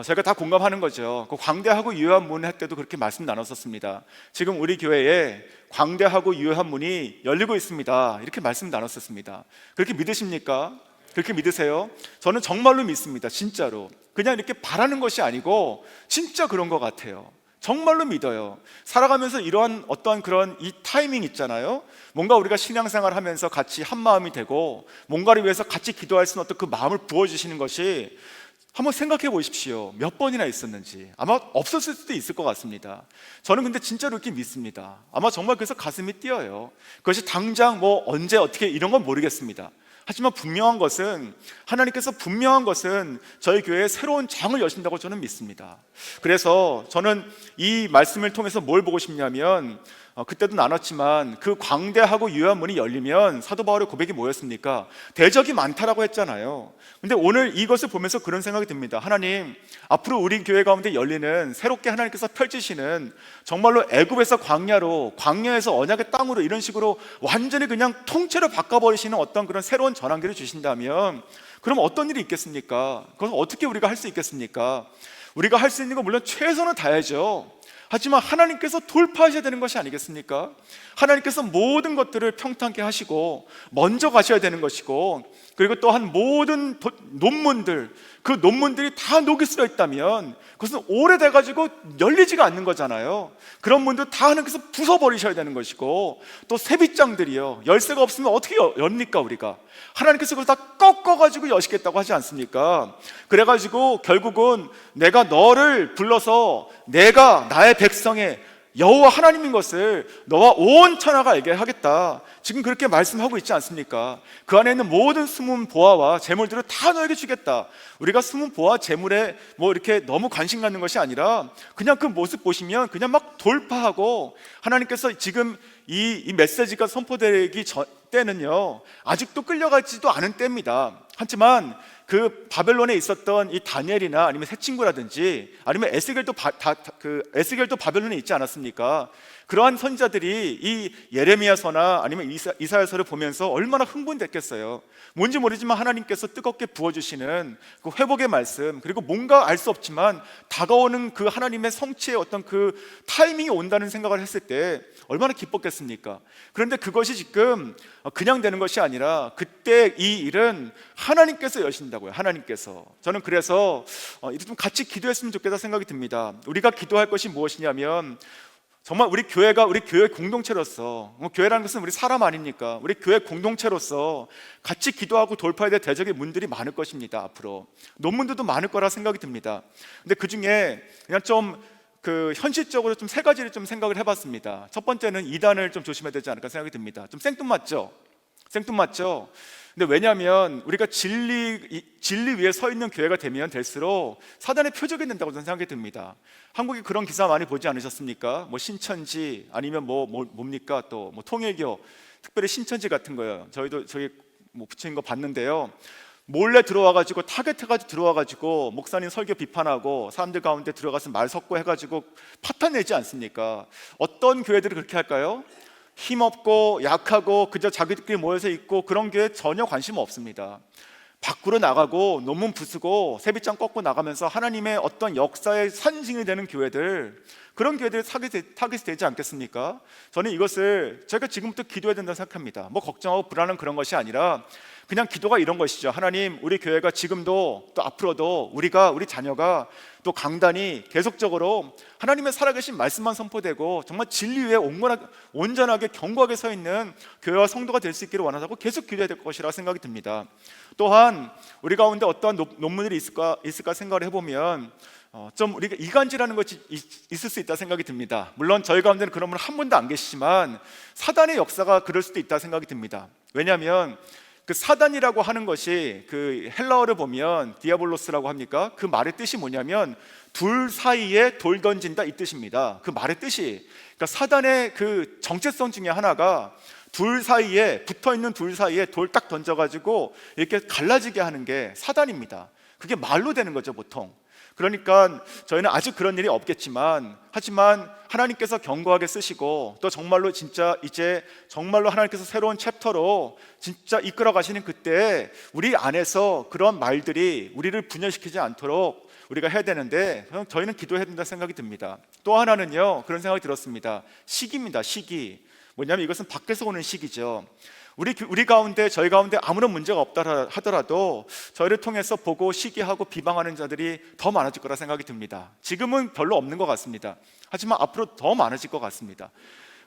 [SPEAKER 2] 제가 다 공감하는 거죠. 그 광대하고 유효한 문 할 때도 그렇게 말씀 나눴었습니다. 지금 우리 교회에 광대하고 유효한 문이 열리고 있습니다. 이렇게 말씀 나눴었습니다. 그렇게 믿으십니까? 그렇게 믿으세요? 저는 정말로 믿습니다. 진짜로. 그냥 이렇게 바라는 것이 아니고 진짜 그런 것 같아요. 정말로 믿어요. 살아가면서 이러한 어떠한 그런 이 타이밍 있잖아요. 뭔가 우리가 신앙생활 하면서 같이 한 마음이 되고 뭔가를 위해서 같이 기도할 수 있는 어떤 그 마음을 부어주시는 것이, 한번 생각해 보십시오. 몇 번이나 있었는지. 아마 없었을 수도 있을 것 같습니다. 저는 근데 진짜로 이렇게 믿습니다. 아마 정말 그래서 가슴이 뛰어요. 그것이 당장 뭐 언제 어떻게 이런 건 모르겠습니다. 하지만 하나님께서 분명한 것은 저희 교회에 새로운 장을 여신다고 저는 믿습니다. 그래서 저는 이 말씀을 통해서 뭘 보고 싶냐면, 그때도 나눴지만 그 광대하고 유효한 문이 열리면 사도 바울의 고백이 뭐였습니까? 대적이 많다라고 했잖아요. 근데 오늘 이것을 보면서 그런 생각이 듭니다. 하나님, 앞으로 우리 교회 가운데 열리는, 새롭게 하나님께서 펼치시는, 정말로 애굽에서 광야에서 언약의 땅으로 이런 식으로 완전히 그냥 통째로 바꿔버리시는 어떤 그런 새로운 전환기를 주신다면, 그럼 어떤 일이 있겠습니까? 그것을 어떻게 우리가 할 수 있겠습니까? 우리가 할 수 있는 건 물론 최선을 다해야죠. 하지만 하나님께서 돌파하셔야 되는 것이 아니겠습니까? 하나님께서 모든 것들을 평탄케 하시고 먼저 가셔야 되는 것이고, 그리고 또한 모든 논문들, 그 논문들이 다 녹이 쓰여 있다면 그것은 오래돼가지고 열리지가 않는 거잖아요. 그런 문들 다 하나님께서 부숴버리셔야 되는 것이고, 또 세빗장들이요, 열쇠가 없으면 어떻게 엽니까 우리가? 하나님께서 그걸 다 꺾어가지고 여시겠다고 하지 않습니까? 그래가지고 결국은 내가 너를 불러서 내가 나의 백성의 여호와 하나님인 것을 너와 온 천하가 알게 하겠다, 지금 그렇게 말씀하고 있지 않습니까? 그 안에 있는 모든 숨은 보화와 재물들을 다 너에게 주겠다. 우리가 숨은 보화 재물에 뭐 이렇게 너무 관심 갖는 것이 아니라 그냥 그 모습 보시면 그냥 막 돌파하고, 하나님께서 지금 이 메시지가 선포되기 때는요 아직도 끌려가지도 않은 때입니다. 하지만 그 바벨론에 있었던 이 다니엘이나 아니면 새 친구라든지 아니면 에스겔도 에스겔도 바벨론에 있지 않았습니까? 그러한 선지자들이 이 예레미야서나 아니면 이사야서를 보면서 얼마나 흥분됐겠어요. 뭔지 모르지만 하나님께서 뜨겁게 부어주시는 그 회복의 말씀, 그리고 뭔가 알 수 없지만 다가오는 그 하나님의 성취의 어떤 그 타이밍이 온다는 생각을 했을 때 얼마나 기뻤겠습니까? 그런데 그것이 지금 그냥 되는 것이 아니라 그때 이 일은 하나님께서 여신다고요. 하나님께서. 저는 그래서 좀 같이 기도했으면 좋겠다 생각이 듭니다. 우리가 기도할 것이 무엇이냐면, 정말 우리 교회가 우리 교회 공동체로서, 교회라는 것은 우리 사람 아닙니까? 우리 교회 공동체로서 같이 기도하고 돌파해야 될 대적의 문들이 많을 것입니다. 앞으로 논문들도 많을 거라 생각이 듭니다. 근데 그 중에 그냥 좀 현실적으로 좀 세 가지를 좀 생각을 해봤습니다. 첫 번째는 이단을 좀 조심해야 되지 않을까 생각이 듭니다. 좀 생뚱맞죠? 생뚱맞죠? 근데 왜냐하면 우리가 진리 위에 서 있는 교회가 되면 될수록 사단의 표적이 된다고 저는 생각이 듭니다. 한국에 그런 기사 많이 보지 않으셨습니까? 뭐 신천지 아니면 뭡니까 또 뭐 통일교, 특별히 신천지 같은 거예요. 저희도 저기 뭐 붙인 거 봤는데요. 몰래 들어와가지고 타겟해가지고 들어와가지고 목사님 설교 비판하고 사람들 가운데 들어가서 말 섞고 해가지고 파탄 내지 않습니까? 어떤 교회들이 그렇게 할까요? 힘없고 약하고 그저 자기들끼리 모여서 있고 그런 교회 전혀 관심 없습니다. 밖으로 나가고 논문 부수고 세빗장 꺾고 나가면서 하나님의 어떤 역사의 산증이 되는 교회들, 그런 교회들이 타깃이 되지 않겠습니까? 저는 이것을 저희가 지금부터 기도해야 된다고 생각합니다. 뭐 걱정하고 불안한 그런 것이 아니라 그냥 기도가 이런 것이죠. 하나님, 우리 교회가 지금도 또 앞으로도 우리 자녀가 또 강단이 계속적으로 하나님의 살아계신 말씀만 선포되고 정말 진리 위에 온전하게 견고하게 서 있는 교회와 성도가 될 수 있기를 원하다고 계속 기도해야 될 것이라 생각이 듭니다. 또한 우리 가운데 어떠한 논문들이 있을까 생각을 해보면 좀 우리가 이간질하는 것이 있을 수 있다 생각이 듭니다. 물론 저희 가운데는 그런 분 한 분도 안 계시지만 사단의 역사가 그럴 수도 있다 생각이 듭니다. 왜냐하면 그 사단이라고 하는 것이 그 헬라어를 보면 디아볼로스라고 합니까? 그 말의 뜻이 뭐냐면 둘 사이에 돌 던진다, 이 뜻입니다. 그 말의 뜻이, 그러니까 사단의 그 정체성 중에 하나가 둘 사이에 붙어있는 둘 사이에 돌 딱 던져가지고 이렇게 갈라지게 하는 게 사단입니다. 그게 말로 되는 거죠 보통. 그러니까 저희는 아직 그런 일이 없겠지만, 하지만 하나님께서 견고하게 쓰시고 또 정말로 진짜 이제 정말로 하나님께서 새로운 챕터로 진짜 이끌어 가시는 그때 우리 안에서 그런 말들이 우리를 분열시키지 않도록 우리가 해야 되는데, 저희는 기도해야 된다는 생각이 듭니다. 또 하나는요, 그런 생각이 들었습니다. 시기입니다. 시기. 뭐냐면 이것은 밖에서 오는 시기죠. 우리 가운데, 저희 가운데 아무런 문제가 없다 하더라도 저희를 통해서 보고 시기하고 비방하는 자들이 더 많아질 거라 생각이 듭니다. 지금은 별로 없는 것 같습니다. 하지만 앞으로 더 많아질 것 같습니다.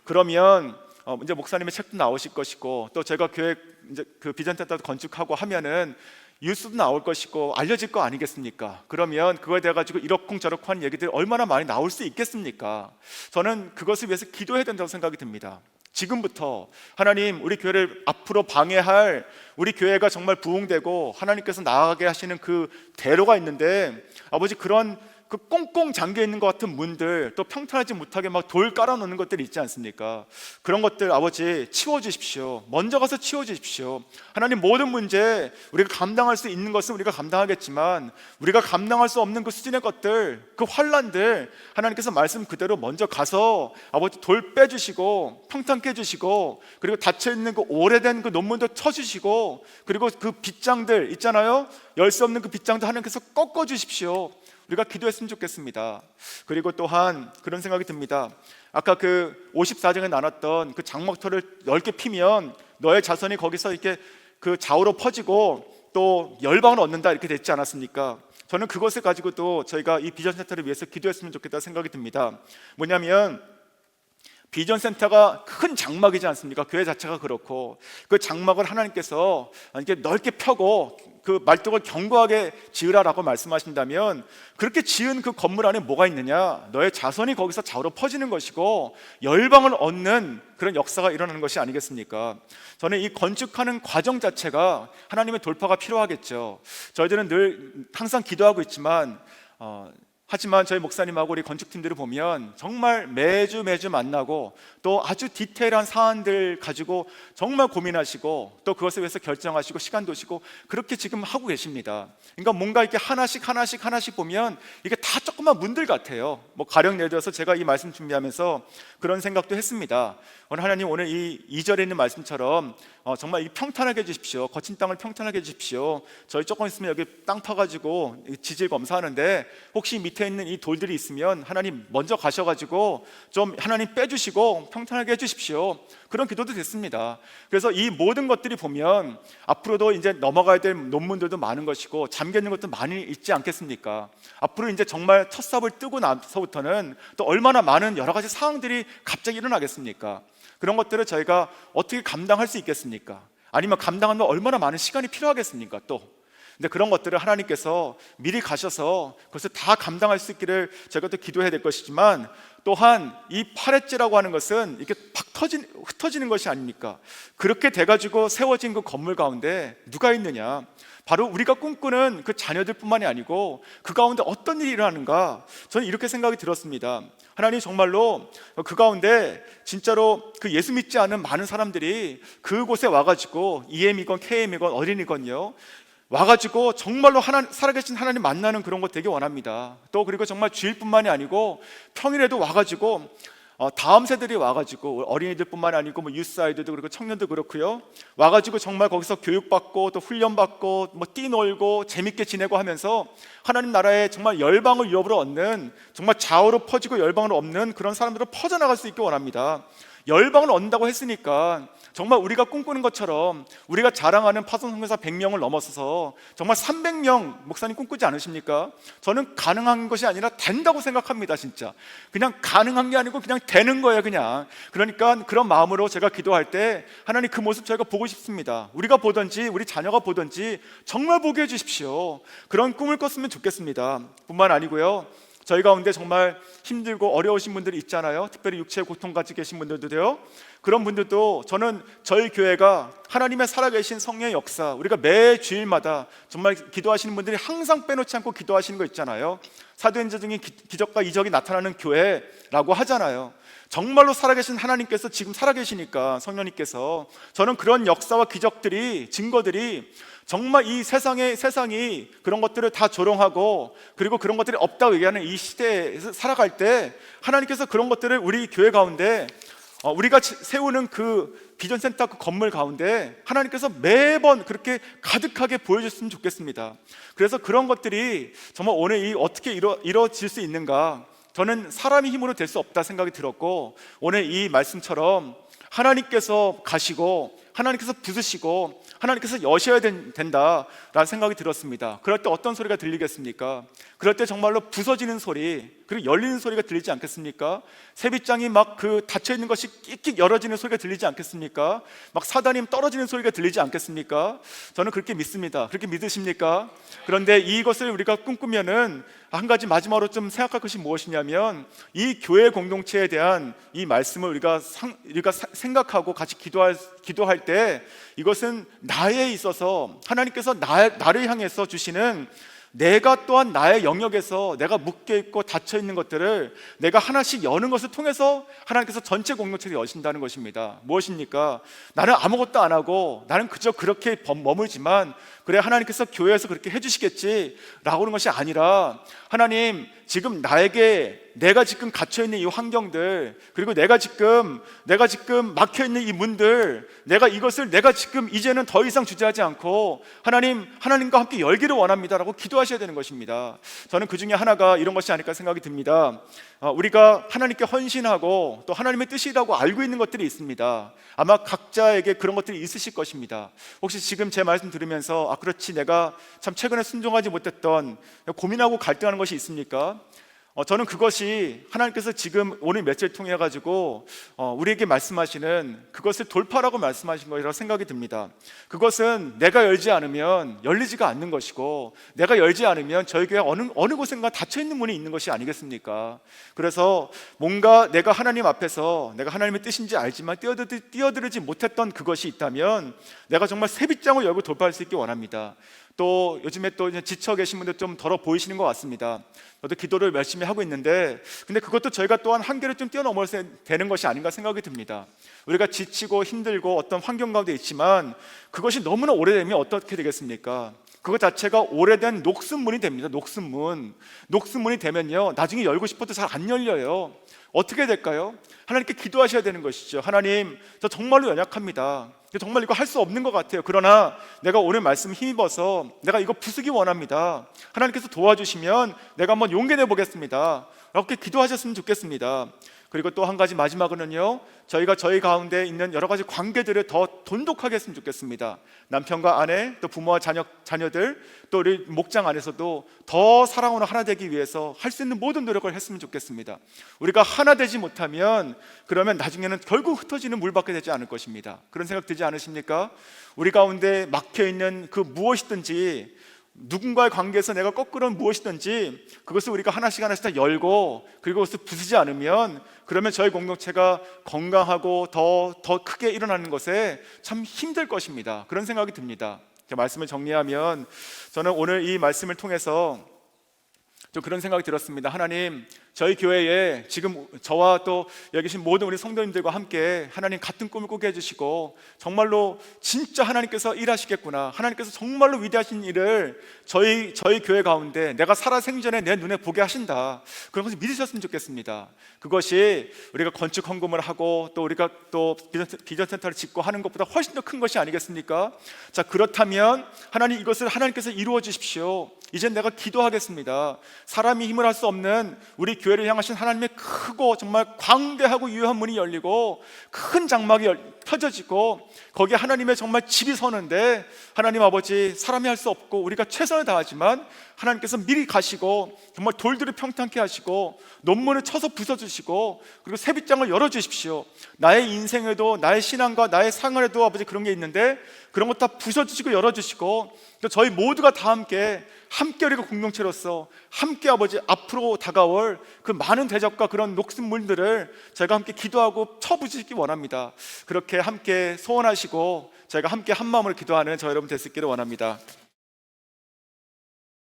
[SPEAKER 2] 그러면 이제 목사님의 책도 나오실 것이고, 또 제가 교회 이제 그 비전센터 건축하고 하면은 뉴스도 나올 것이고 알려질 거 아니겠습니까? 그러면 그거에 대해 가지고 이러쿵저러쿵 하는 얘기들이 얼마나 많이 나올 수 있겠습니까? 저는 그것을 위해서 기도해야 된다고 생각이 듭니다. 지금부터 하나님, 우리 교회를 앞으로 방해할, 우리 교회가 정말 부흥되고 하나님께서 나아가게 하시는 그 대로가 있는데, 아버지, 그런 그 꽁꽁 잠겨 있는 것 같은 문들, 또 평탄하지 못하게 막 돌 깔아 놓는 것들이 있지 않습니까? 그런 것들 아버지 치워주십시오. 먼저 가서 치워주십시오. 하나님, 모든 문제 우리가 감당할 수 있는 것은 우리가 감당하겠지만 우리가 감당할 수 없는 그 수준의 것들, 그 환란들, 하나님께서 말씀 그대로 먼저 가서 아버지 돌 빼주시고 평탄케 해주시고, 그리고 닫혀있는 그 오래된 그 논문도 쳐주시고, 그리고 그 빗장들 있잖아요, 열 수 없는 그 빗장도 하나님께서 꺾어주십시오. 우리가 기도했으면 좋겠습니다. 그리고 또한 그런 생각이 듭니다. 아까 그 54장에 나눴던 그 장막터를 넓게 피면 너의 자손이 거기서 이렇게 그 좌우로 퍼지고 또 열방을 얻는다 이렇게 됐지 않았습니까? 저는 그것을 가지고도 저희가 이 비전센터를 위해서 기도했으면 좋겠다 생각이 듭니다. 뭐냐면 비전센터가 큰 장막이지 않습니까? 교회 자체가 그렇고 그 장막을 하나님께서 이렇게 넓게 펴고 그 말뚝을 견고하게 지으라라고 말씀하신다면 그렇게 지은 그 건물 안에 뭐가 있느냐? 너의 자손이 거기서 좌우로 퍼지는 것이고 열방을 얻는 그런 역사가 일어나는 것이 아니겠습니까? 저는 이 건축하는 과정 자체가 하나님의 돌파가 필요하겠죠. 저희들은 늘 항상 기도하고 있지만 하지만 저희 목사님하고 우리 건축팀들을 보면 정말 매주 만나고 또 아주 디테일한 사안들 가지고 정말 고민하시고 또 그것에 위해서 결정하시고 시간 두시고 그렇게 지금 하고 계십니다. 그러니까 뭔가 이렇게 하나씩 보면 이게 다 조그만 문들 같아요. 뭐 가령 예를 들어서 제가 이 말씀 준비하면서 그런 생각도 했습니다. 오늘 하나님 오늘 이 2절에 있는 말씀처럼 정말 이 평탄하게 해주십시오. 거친 땅을 평탄하게 해주십시오. 저희 조금 있으면 여기 땅 파가지고 지질 검사하는데 혹시 밑에 있는 이 돌들이 있으면 하나님 먼저 가셔가지고 좀 하나님 빼주시고 평탄하게 해주십시오. 그런 기도도 됐습니다. 그래서 이 모든 것들이 보면 앞으로도 이제 넘어가야 될 논문들도 많은 것이고 잠겨있는 것도 많이 있지 않겠습니까? 앞으로 이제 정말 첫 삽을 뜨고 나서부터는 또 얼마나 많은 여러 가지 상황들이 갑자기 일어나겠습니까? 그런 것들을 저희가 어떻게 감당할 수 있겠습니까? 아니면 감당하면 얼마나 많은 시간이 필요하겠습니까? 또 근데 그런 것들을 하나님께서 미리 가셔서 그것을 다 감당할 수 있기를 저희가 또 기도해야 될 것이지만 또한 이 파렛지라고 하는 것은 이렇게 흩어지는 것이 아닙니까? 그렇게 돼가지고 세워진 그 건물 가운데 누가 있느냐? 바로 우리가 꿈꾸는 그 자녀들뿐만이 아니고 그 가운데 어떤 일이 일어나는가? 저는 이렇게 생각이 들었습니다. 하나님 정말로 그 가운데 진짜로 그 예수 믿지 않은 많은 사람들이 그곳에 와가지고 EM이건 KM이건 어린이건요 와가지고 정말로 살아계신 하나님 만나는 그런 거 되게 원합니다. 또 그리고 정말 주일뿐만이 아니고 평일에도 와가지고 다음 세대들이 와가지고 어린이들뿐만 아니고 뭐 유스 아이들도 그렇고 청년도 그렇고요 와가지고 정말 거기서 교육받고 또 훈련받고 뭐 뛰놀고 재밌게 지내고 하면서 하나님 나라에 정말 열방을 유업으로 얻는 정말 좌우로 퍼지고 열방을 얻는 그런 사람들로 퍼져나갈 수 있게 원합니다. 열방을 얻는다고 했으니까 정말 우리가 꿈꾸는 것처럼 우리가 자랑하는 파송선교사 100명을 넘어서서 정말 300명 목사님 꿈꾸지 않으십니까? 저는 가능한 것이 아니라 된다고 생각합니다. 진짜 그냥 가능한 게 아니고 그냥 되는 거예요. 그냥 그러니까 그런 마음으로 제가 기도할 때 하나님 그 모습 저희가 보고 싶습니다. 우리가 보든지 우리 자녀가 보든지 정말 보게 해주십시오. 그런 꿈을 꿨으면 좋겠습니다. 뿐만 아니고요 저희 가운데 정말 힘들고 어려우신 분들이 있잖아요. 특별히 육체의 고통 가지고 계신 분들도 돼요. 그런 분들도 저는 저희 교회가 하나님의 살아계신 성령의 역사 우리가 매 주일마다 정말 기도하시는 분들이 항상 빼놓지 않고 기도하시는 거 있잖아요. 사도행전 중에 기적과 이적이 나타나는 교회라고 하잖아요. 정말로 살아계신 하나님께서 지금 살아계시니까 성령님께서 저는 그런 역사와 기적들이 증거들이 정말 이 세상이 그런 것들을 다 조롱하고 그리고 그런 것들이 없다고 얘기하는 이 시대에서 살아갈 때 하나님께서 그런 것들을 우리 교회 가운데 우리가 세우는 그 비전센터 그 건물 가운데 하나님께서 매번 그렇게 가득하게 보여줬으면 좋겠습니다. 그래서 그런 것들이 정말 오늘 어떻게 이루어질 수 있는가? 저는 사람의 힘으로 될 수 없다 생각이 들었고 오늘 이 말씀처럼 하나님께서 가시고 하나님께서 부수시고 하나님께서 여셔야 된다라는 생각이 들었습니다. 그럴 때 어떤 소리가 들리겠습니까? 그럴 때 정말로 부서지는 소리 그리고 열리는 소리가 들리지 않겠습니까? 세빗장이 막 그 닫혀있는 것이 끽끽 열어지는 소리가 들리지 않겠습니까? 막 사단이 떨어지는 소리가 들리지 않겠습니까? 저는 그렇게 믿습니다. 그렇게 믿으십니까? 그런데 이것을 우리가 꿈꾸면은 한 가지 마지막으로 좀 생각할 것이 무엇이냐면 이 교회 공동체에 대한 이 말씀을 우리가 생각하고 같이 기도할 때 이것은 나에 있어서 하나님께서 나를 향해서 주시는 내가 또한 나의 영역에서 내가 묶여있고 닫혀있는 것들을 내가 하나씩 여는 것을 통해서 하나님께서 전체 공동체를 여신다는 것입니다. 무엇입니까? 나는 아무것도 안 하고 나는 그저 그렇게 머물지만 그래 하나님께서 교회에서 그렇게 해주시겠지 라고 하는 것이 아니라 하나님 지금 나에게 내가 지금 갇혀 있는 이 환경들, 그리고 내가 지금 막혀 있는 이 문들, 내가 지금 이제는 더 이상 주저하지 않고 하나님과 함께 열기를 원합니다라고 기도하셔야 되는 것입니다. 저는 그 중에 하나가 이런 것이 아닐까 생각이 듭니다. 우리가 하나님께 헌신하고 또 하나님의 뜻이라고 알고 있는 것들이 있습니다. 아마 각자에게 그런 것들이 있으실 것입니다. 혹시 지금 제 말씀 들으면서 그렇지, 내가 참 최근에 순종하지 못했던, 고민하고 갈등하는 것이 있습니까? 저는 그것이 하나님께서 지금 오늘 메시지를 통해 가지고 우리에게 말씀하시는 그것을 돌파라고 말씀하신 것이라고 생각이 듭니다. 그것은 내가 열지 않으면 열리지가 않는 것이고, 내가 열지 않으면 저희 교회 어느 곳인가 닫혀 있는 문이 있는 것이 아니겠습니까? 그래서 뭔가 내가 하나님 앞에서 내가 하나님의 뜻인지 알지만 뛰어들지 못했던 그것이 있다면 내가 정말 새빗장을 열고 돌파할 수 있기 원합니다. 또 요즘에 또 지쳐 계신 분들 좀 덜어 보이시는 것 같습니다. 저도 기도를 열심히 하고 있는데, 근데 그것도 저희가 또한 한계를 좀 뛰어넘어야 되는 것이 아닌가 생각이 듭니다. 우리가 지치고 힘들고 어떤 환경 가운데 있지만 그것이 너무나 오래되면 어떻게 되겠습니까? 그것 자체가 오래된 녹슨문이 됩니다. 녹슨문이 되면요, 나중에 열고 싶어도 잘 안 열려요. 어떻게 될까요? 하나님께 기도하셔야 되는 것이죠. 하나님, 저 정말로 연약합니다. 정말 이거 할 수 없는 것 같아요. 그러나 내가 오늘 말씀 힘입어서 내가 이거 부수기 원합니다. 하나님께서 도와주시면 내가 한번 용기 내보겠습니다. 이렇게 기도하셨으면 좋겠습니다. 그리고 또 한 가지 마지막으로는요, 저희가 저희 가운데 있는 여러 가지 관계들을 더 돈독하게 했으면 좋겠습니다. 남편과 아내, 또 부모와 자녀들, 또 우리 목장 안에서도 더 사랑으로 하나 되기 위해서 할 수 있는 모든 노력을 했으면 좋겠습니다. 우리가 하나 되지 못하면 그러면 나중에는 결국 흩어지는 물밖에 되지 않을 것입니다. 그런 생각 들지 않으십니까? 우리 가운데 막혀있는 그 무엇이든지, 누군가의 관계에서 내가 거꾸로 무엇이든지 그것을 우리가 하나씩 다 열고, 그리고 그것을 부수지 않으면 그러면 저희 공동체가 건강하고 더 크게 일어나는 것에 참 힘들 것입니다. 그런 생각이 듭니다. 말씀을 정리하면 저는 오늘 이 말씀을 통해서 좀 그런 생각이 들었습니다. 하나님, 저희 교회에 지금 저와 또 여기 계신 모든 우리 성도님들과 함께 하나님 같은 꿈을 꾸게 해주시고, 정말로 진짜 하나님께서 일하시겠구나, 하나님께서 정말로 위대하신 일을 저희 교회 가운데 내가 살아생전에 내 눈에 보게 하신다, 그런 것을 믿으셨으면 좋겠습니다. 그것이 우리가 건축 헌금을 하고 또 우리가 또 비전센터를 짓고 하는 것보다 훨씬 더 큰 것이 아니겠습니까? 자, 그렇다면 하나님, 이것을 하나님께서 이루어 주십시오. 이제 내가 기도하겠습니다. 사람이 힘을 할 수 없는 우리 교회를 향하신 하나님의 크고 정말 광대하고 유효한 문이 열리고 큰 장막이 펴져지고 거기에 하나님의 정말 집이 서는데, 하나님 아버지, 사람이 할 수 없고 우리가 최선을 다하지만 하나님께서 미리 가시고 정말 돌들을 평탄케 하시고 논문을 쳐서 부숴주시고, 그리고 새빗장을 열어주십시오. 나의 인생에도, 나의 신앙과 나의 생활에도 아버지 그런 게 있는데 그런 것 다 부숴주시고 열어주시고, 또 저희 모두가 다 함께 우리가 공동체로서 함께 아버지 앞으로 다가올 그 많은 대적과 그런 녹슨 물들을 저희가 함께 기도하고 쳐부시기 원합니다. 그렇게 함께 소원하시고 저희가 함께 한 마음으로 기도하는 저 여러분 됐기를 원합니다.